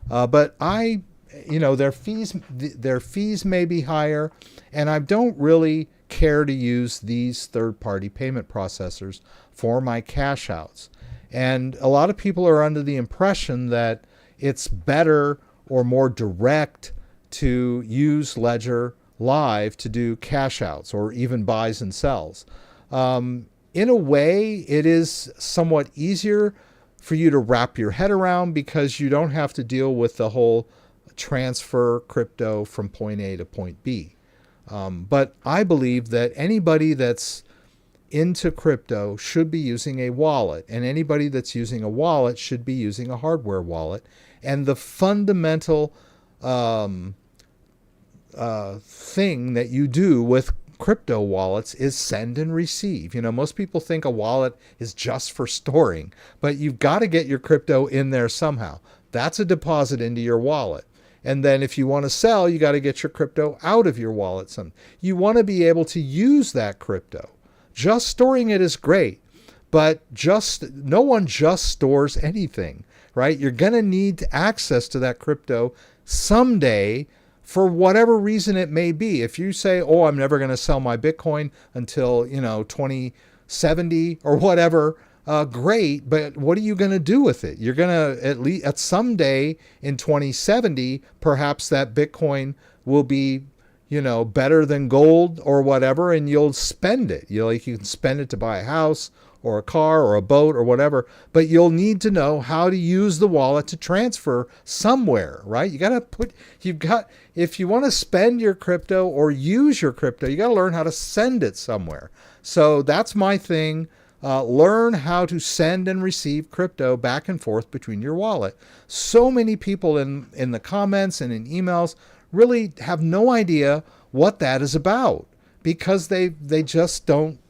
But their fees may be higher, and I don't really care to use these third-party payment processors for my cash outs. And a lot of people are under the impression that it's better or more direct to use Ledger Live to do cash outs or even buys and sells. In a way, it is somewhat easier for you to wrap your head around because you don't have to deal with the whole transfer crypto from point A to point B. But I believe that anybody that's into crypto should be using a wallet, and anybody that's using a wallet should be using a hardware wallet. And the fundamental thing that you do with crypto wallets is send and receive. Most people think a wallet is just for storing, but you've got to get your crypto in there somehow. That's a deposit into your wallet. And then if you want to sell, you got to get your crypto out of your wallet. You want to be able to use that crypto. Just storing it is great, but no one just stores anything, right? You're going to need access to that crypto someday for whatever reason it may be. If you say, oh, I'm never going to sell my Bitcoin until, 2070 or whatever, great, but what are you going to do with it? You're going to at some day in 2070, perhaps that Bitcoin will be, better than gold or whatever, and you'll spend it. You can spend it to buy a house or a car or a boat or whatever, but you'll need to know how to use the wallet to transfer somewhere, right? If you want to spend your crypto or use your crypto, you got to learn how to send it somewhere. So that's my thing. Learn how to send and receive crypto back and forth between your wallet. So many people in the comments and in emails really have no idea what that is about because they just don't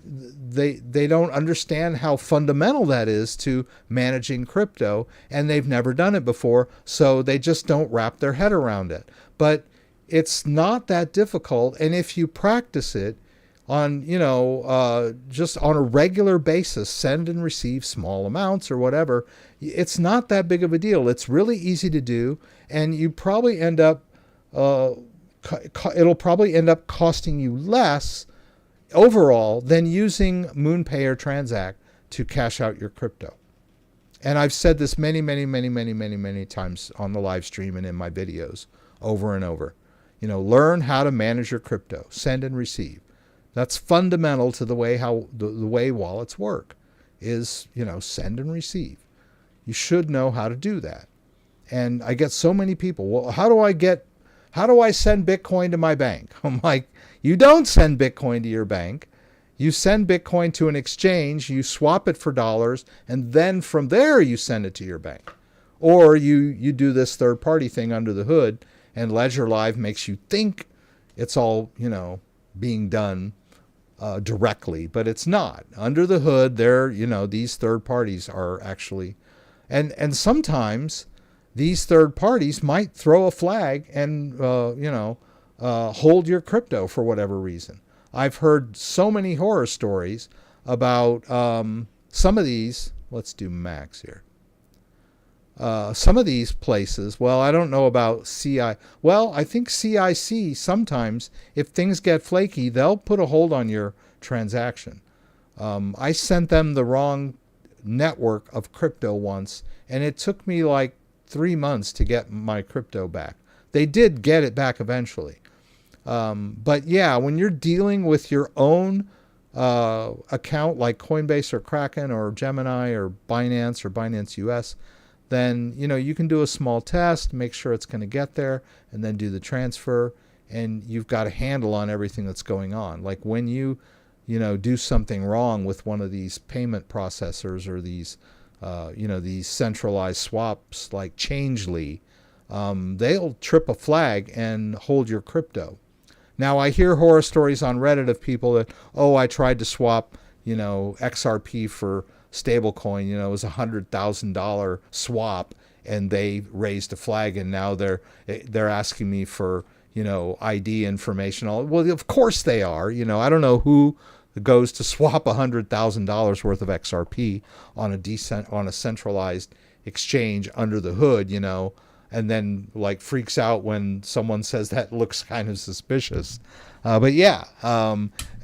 they don't understand how fundamental that is to managing crypto, and they've never done it before, so they just don't wrap their head around it. But it's not that difficult, and if you practice it on, just on a regular basis, send and receive small amounts or whatever, it's not that big of a deal. It's really easy to do, and you probably end up, it'll probably end up costing you less overall than using MoonPay or Transact to cash out your crypto. And I've said this many, many, many, many, many, many times on the live stream and in my videos over and over. Learn how to manage your crypto, send and receive. That's fundamental to the way the way wallets work is, send and receive. You should know how to do that. And I get so many people, well, how do I send Bitcoin to my bank? I'm like, you don't send Bitcoin to your bank. You send Bitcoin to an exchange, you swap it for dollars, and then from there you send it to your bank. Or you do this third-party thing under the hood, and Ledger Live makes you think it's all, being done directly, but it's not. Under the hood, these third parties are actually And sometimes these third parties might throw a flag and hold your crypto for whatever reason. I've heard so many horror stories about some of these. Let's do max here. Some of these places, well, I don't know about CI. Well, I think CIC sometimes, if things get flaky, they'll put a hold on your transaction. I sent them the wrong network of crypto once, and it took me like 3 months to get my crypto back. They did get it back eventually. But yeah, when you're dealing with your own account like Coinbase or Kraken or Gemini or Binance US, then you can do a small test, make sure it's going to get there, and then do the transfer, and you've got a handle on everything that's going on. Like when you do something wrong with one of these payment processors or these these centralized swaps like Changely, they'll trip a flag and hold your crypto. Now I hear horror stories on Reddit of people that, I tried to swap XRP for stablecoin, it was $100,000 swap, and they raised a flag, and now they're asking me for ID information. Well, of course they are. I don't know who goes to swap $100,000 worth of XRP on a centralized exchange under the hood, and then like freaks out when someone says that looks kind of suspicious. But yeah.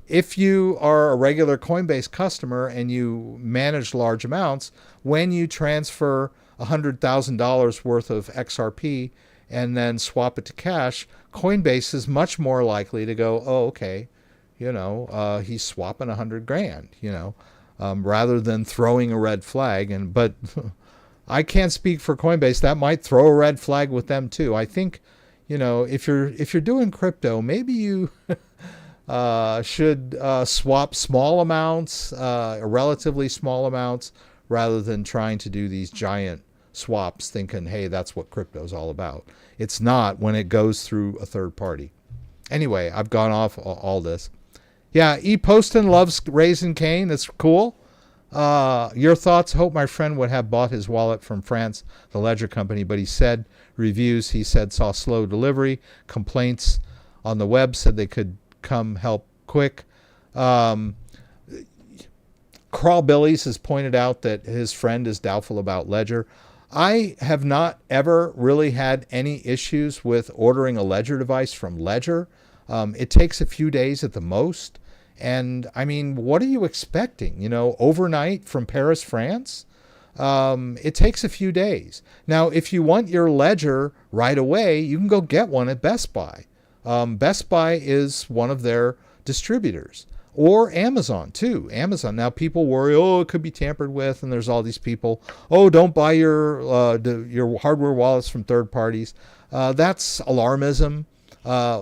If you are a regular Coinbase customer and you manage large amounts, when you transfer $100,000 worth of XRP and then swap it to cash, Coinbase is much more likely to go, okay, he's swapping $100,000, rather than throwing a red flag. But I can't speak for Coinbase. That might throw a red flag with them too. I think, if you're doing crypto, maybe you should swap small amounts, relatively small amounts, rather than trying to do these giant swaps thinking, hey, that's what crypto's all about. It's not when it goes through a third party. Anyway, I've gone off all this. Yeah, E. Poston loves Raising Cane. That's cool. Your thoughts? Hope my friend would have bought his wallet from France, the Ledger company, but he said saw slow delivery. Complaints on the web said they could come help quick. Crawbillies has pointed out that his friend is doubtful about Ledger. I have not ever really had any issues with ordering a Ledger device from Ledger. It takes a few days at the most. And I mean, what are you expecting? Overnight from Paris, France? It takes a few days. Now, if you want your Ledger right away, you can go get one at Best Buy. Best Buy is one of their distributors, or Amazon too. Amazon. Now people worry, it could be tampered with, and there's all these people. Don't buy your hardware wallets from third parties. That's alarmism.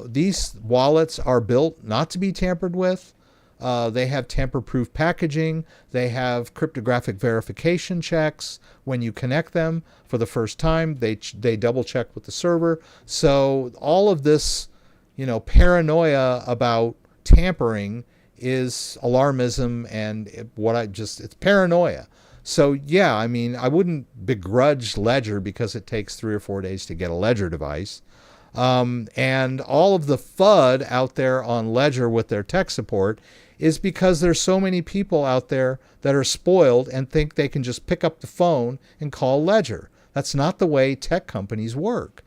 These wallets are built not to be tampered with. They have tamper-proof packaging. They have cryptographic verification checks when you connect them for the first time. They double check with the server. So all of this, paranoia about tampering is alarmism, and it's paranoia. So yeah, I mean, I wouldn't begrudge Ledger because it takes 3 or 4 days to get a Ledger device. And all of the FUD out there on Ledger with their tech support is because there's so many people out there that are spoiled and think they can just pick up the phone and call Ledger. That's not the way tech companies work.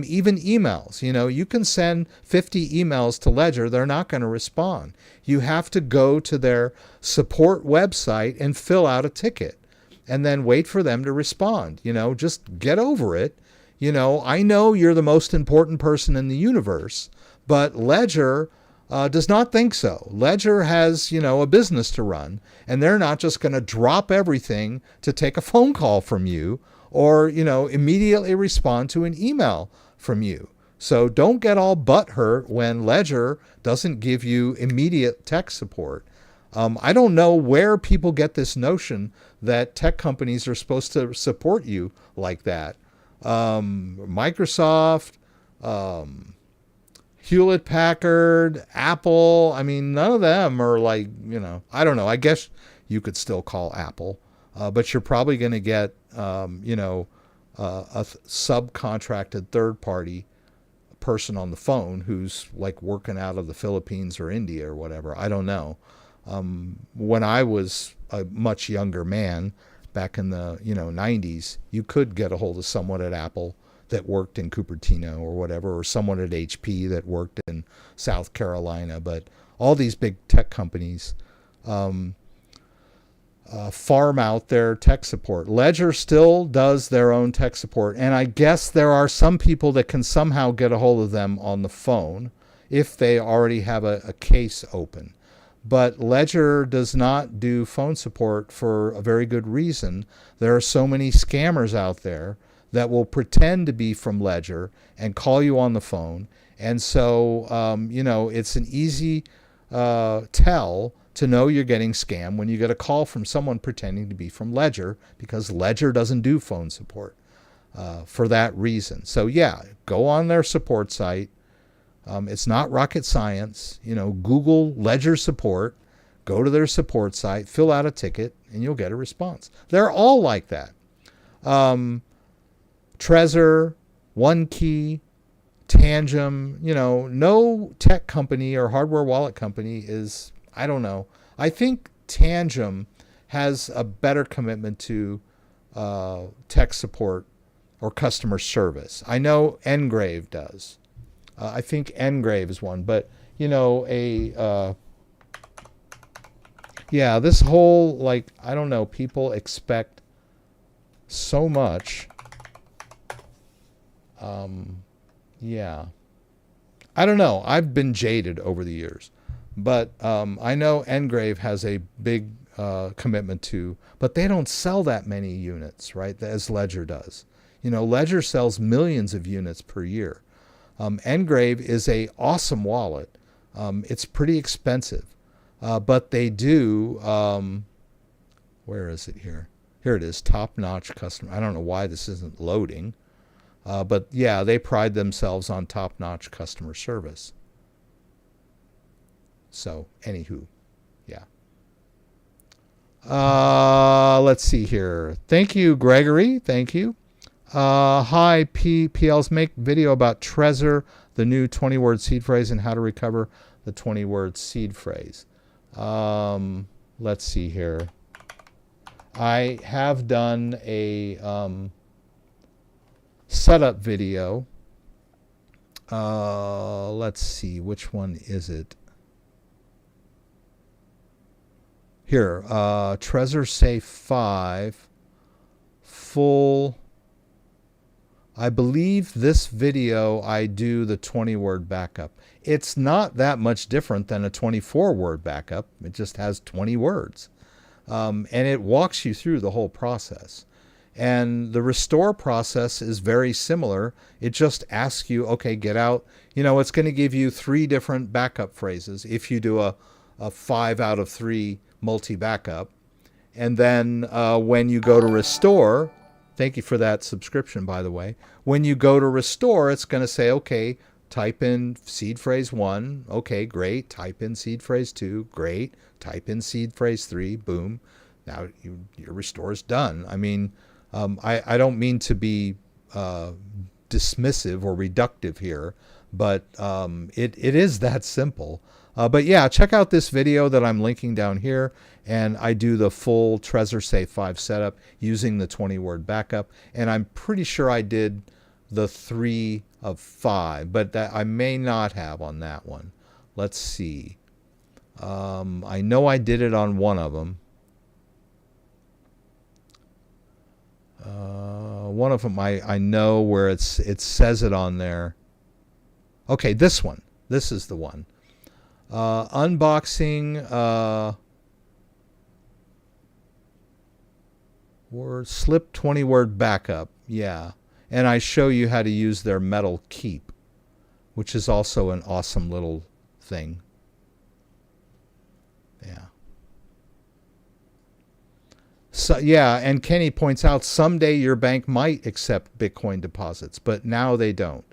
Even emails, you can send 50 emails to Ledger. They're not going to respond. You have to go to their support website and fill out a ticket and then wait for them to respond. Just get over it. I know you're the most important person in the universe, but Ledger does not think so. Ledger has, a business to run, and they're not just going to drop everything to take a phone call from you or, immediately respond to an email from you. So don't get all butthurt when Ledger doesn't give you immediate tech support. I don't know where people get this notion that tech companies are supposed to support you like that. Microsoft, Hewlett Packard, Apple. I mean, none of them are like, I don't know. I guess you could still call Apple. but you're probably going to get, a subcontracted third party person on the phone who's like working out of the Philippines or India or whatever. I don't know. When I was a much younger man back in the 90s, you could get a hold of someone at Apple that worked in Cupertino or whatever, or someone at HP that worked in South Carolina. But all these big tech companies farm out their tech support. Ledger still does their own tech support, and I guess there are some people that can somehow get a hold of them on the phone if they already have a case open. But Ledger does not do phone support for a very good reason. There are so many scammers out there that will pretend to be from Ledger and call you on the phone. And so, it's an easy tell to know you're getting scammed when you get a call from someone pretending to be from Ledger, because Ledger doesn't do phone support for that reason. So yeah, go on their support site. It's not rocket science. Google Ledger support, go to their support site, fill out a ticket, and you'll get a response. They're all like that. Trezor, OneKey, Tangem, no tech company or hardware wallet company is, I don't know. I think Tangem has a better commitment to tech support or customer service. I know Engrave does. I think Engrave is one, but this whole, I don't know, people expect so much. I don't know. I've been jaded over the years, but I know Engrave has a big commitment to, but they don't sell that many units, right, as Ledger does. Ledger sells millions of units per year. Engrave is a awesome wallet. It's pretty expensive, but they do, where is it here? Here it is, top-notch customer. I don't know why this isn't loading. But yeah, they pride themselves on top-notch customer service. So, anywho, yeah. Let's see here. Thank you, Gregory. Thank you. Hi, PLs. Make video about Trezor, the new 20-word seed phrase, and how to recover the 20-word seed phrase. Let's see here. I have done a setup video. Let's see, which one is it? Here, Trezor Safe 5 full. I believe this video I do the 20-word backup. It's not that much different than a 24-word backup. It just has 20 words. And it walks you through the whole process. And the restore process is very similar. It just asks you, okay, get out. It's going to give you 3 different backup phrases if you do a 5 out of 3 multi-backup. And then when you go to restore, thank you for that subscription, by the way. When you go to restore, it's going to say, okay, type in seed phrase 1. Okay, great. Type in seed phrase 2. Great. Type in seed phrase 3. Boom. Now your restore is done. I mean, I don't mean to be dismissive or reductive here, but it is that simple. But yeah, check out this video that I'm linking down here, and I do the full Trezor Safe 5 setup using the 20-word backup, and I'm pretty sure I did the 3 of 5, but that I may not have on that one. Let's see. I know I did it on one of them. One of them I know where it says it on there. Okay, this one. This is the one. Unboxing word slip 20-word backup. Yeah. And I show you how to use their metal keep, which is also an awesome little thing. Yeah. So yeah, and Kenny points out someday your bank might accept Bitcoin deposits, but now they don't.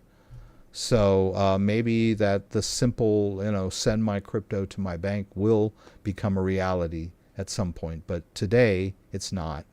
So maybe that the simple, send my crypto to my bank will become a reality at some point, but today it's not.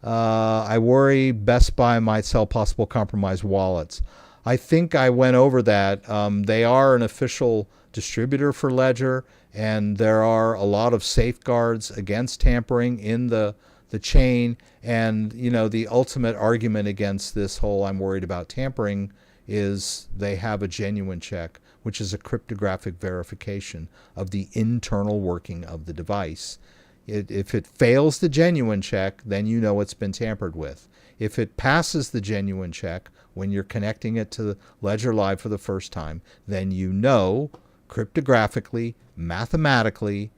I worry Best Buy might sell possible compromised wallets. I think I went over that. They are an official distributor for Ledger, and there are a lot of safeguards against tampering in the chain. And, you know, the ultimate argument against this whole I'm worried about tampering is they have a genuine check, which is a cryptographic verification of the internal working of the device. If it fails the genuine check, then you know it's been tampered with. If it passes the genuine check when you're connecting it to Ledger Live for the first time, then you know cryptographically, mathematically,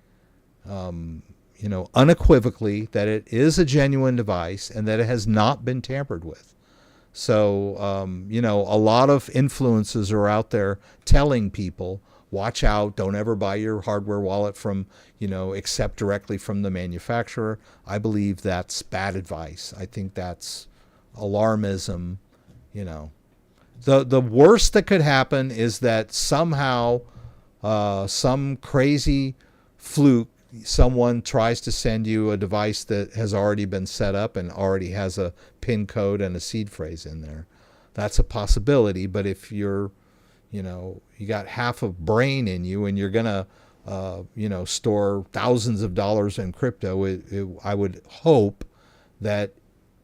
unequivocally that it is a genuine device and that it has not been tampered with. So, a lot of influencers are out there telling people, watch out, don't ever buy your hardware wallet from, accept directly from the manufacturer. I believe that's bad advice. I think that's alarmism, The worst that could happen is that somehow some crazy fluke, someone tries to send you a device that has already been set up and already has a PIN code and a seed phrase in there. That's a possibility, but if you're, you got half a brain in you and you're going to, store thousands of dollars in crypto, I would hope that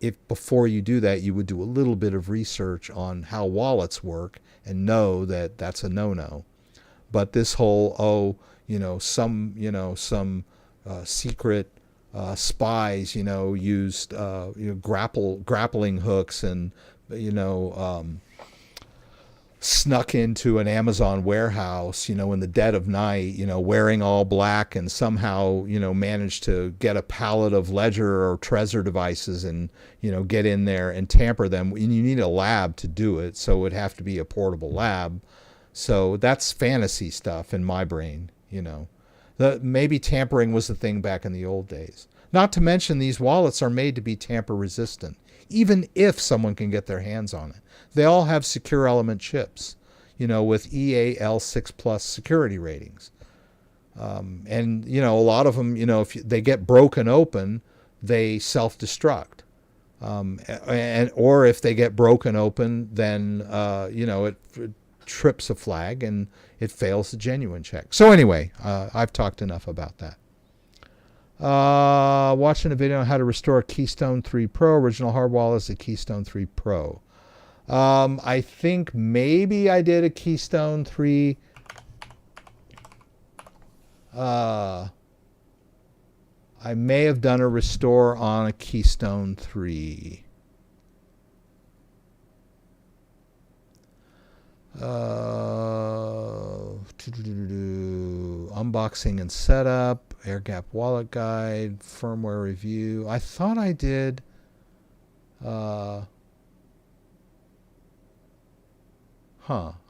if before you do that, you would do a little bit of research on how wallets work and know that that's a no-no. But this whole, some secret spies, used, grappling hooks and, snuck into an Amazon warehouse, in the dead of night, wearing all black and somehow, managed to get a pallet of Ledger or Trezor devices and, get in there and tamper them. And you need a lab to do it. So it would have to be a portable lab. So that's fantasy stuff in my brain, Maybe tampering was the thing back in the old days. Not to mention these wallets are made to be tamper resistant, even if someone can get their hands on it. They all have secure element chips, with EAL6+ security ratings. And, a lot of them, if they get broken open, they self-destruct. Or if they get broken open, then, it trips a flag and it fails the genuine check. So anyway, I've talked enough about that. Watching a video on how to restore a Keystone 3 Pro. Original hard wallet is a Keystone 3 Pro. I think maybe I did a Keystone 3. I may have done a restore on a Keystone 3. Unboxing and setup, air gap wallet guide, firmware review. I thought I did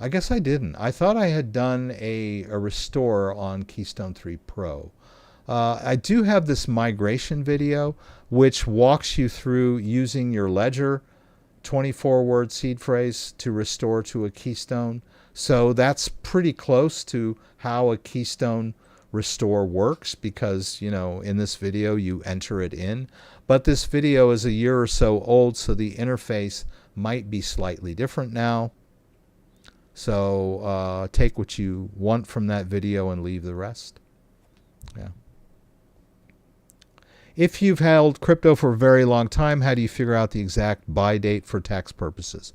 I guess I didn't. I thought I had done a restore on Keystone 3 Pro. I do have this migration video which walks you through using your Ledger 24-word seed phrase to restore to a Keystone. So that's pretty close to how a Keystone restore works because, in this video you enter it in. But this video is a year or so old, so the interface might be slightly different now. So take what you want from that video and leave the rest. Yeah. If you've held crypto for a very long time, how do you figure out the exact buy date for tax purposes?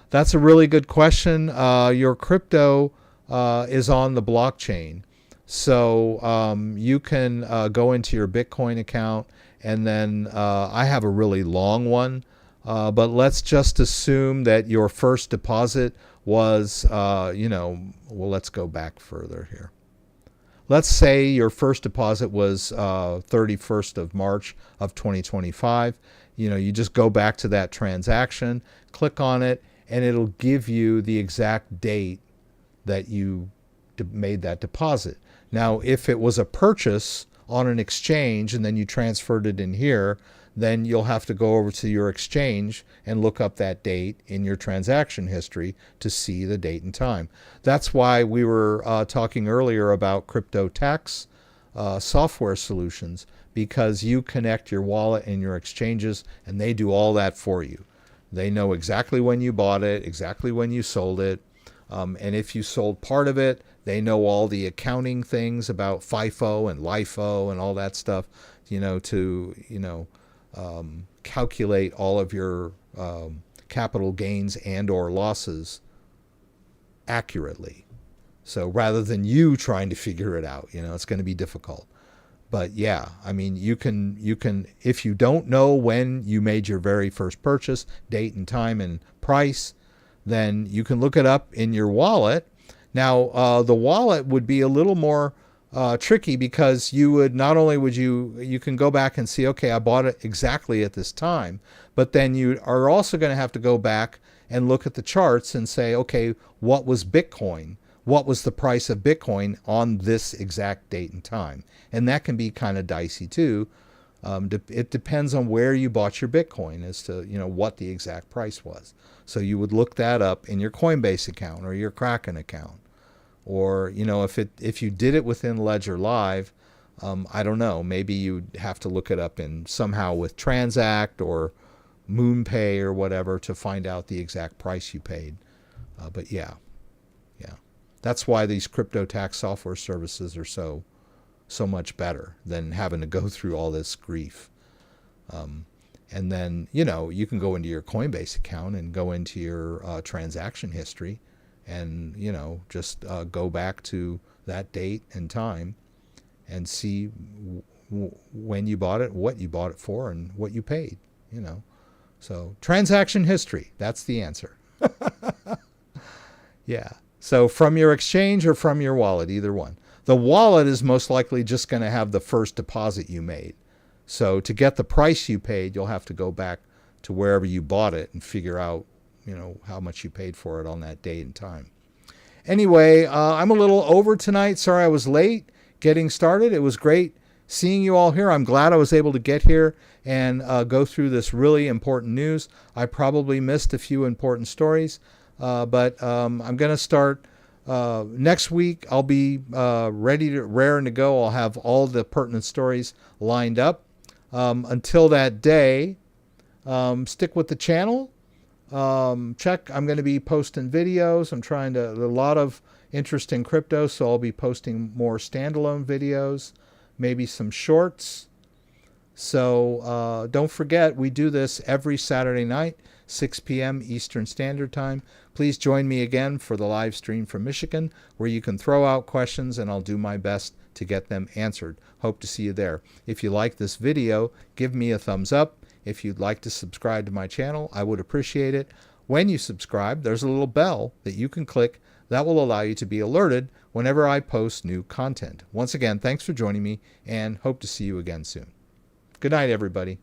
That's a really good question. Your crypto is on the blockchain. So you can go into your Bitcoin account and then I have a really long one. But let's just assume that your first deposit was, let's go back further here. Let's say your first deposit was 31st of March of 2025. You just go back to that transaction, click on it, and it'll give you the exact date that you made that deposit. Now, if it was a purchase on an exchange and then you transferred it in here, then you'll have to go over to your exchange and look up that date in your transaction history to see the date and time. That's why we were talking earlier about crypto tax software solutions, because you connect your wallet and your exchanges, and they do all that for you. They know exactly when you bought it, exactly when you sold it, and if you sold part of it, they know all the accounting things about FIFO and LIFO and all that stuff, to calculate all of your capital gains and or losses accurately. So rather than you trying to figure it out, it's going to be difficult. But yeah, I mean, you can, if you don't know when you made your very first purchase, date and time and price, then you can look it up in your wallet. Now, the wallet would be a little more tricky, because you would, not only would you can go back and see, okay, I bought it exactly at this time, but then you are also going to have to go back and look at the charts and say, okay, what was Bitcoin? What was the price of Bitcoin on this exact date and time? And that can be kind of dicey too. It depends on where you bought your Bitcoin as to, what the exact price was. So you would look that up in your Coinbase account or your Kraken account. Or, if you did it within Ledger Live, I don't know, maybe you'd have to look it up in somehow with Transact or MoonPay or whatever to find out the exact price you paid. But yeah. That's why these CryptoTag software services are so much better than having to go through all this grief. And then, you can go into your Coinbase account and go into your transaction history and, just go back to that date and time and see when you bought it, what you bought it for, and what you paid, So transaction history, that's the answer. Yeah. So from your exchange or from your wallet, either one. The wallet is most likely just going to have the first deposit you made. So to get the price you paid, you'll have to go back to wherever you bought it and figure out, how much you paid for it on that date and time. Anyway, I'm a little over tonight. Sorry I was late getting started. It was great seeing you all here. I'm glad I was able to get here and go through this really important news. I probably missed a few important stories. But I'm going to start next week. I'll be raring to go. I'll have all the pertinent stories lined up. Until that day, stick with the channel. Check. I'm going to be posting videos. A lot of interest in crypto, so I'll be posting more standalone videos, maybe some shorts. So don't forget, we do this every Saturday night, 6 p.m. Eastern Standard Time. Please join me again for the live stream from Michigan, where you can throw out questions and I'll do my best to get them answered. Hope to see you there. If you like this video, give me a thumbs up. If you'd like to subscribe to my channel, I would appreciate it. When you subscribe, there's a little bell that you can click that will allow you to be alerted whenever I post new content. Once again, thanks for joining me, and hope to see you again soon. Good night, everybody.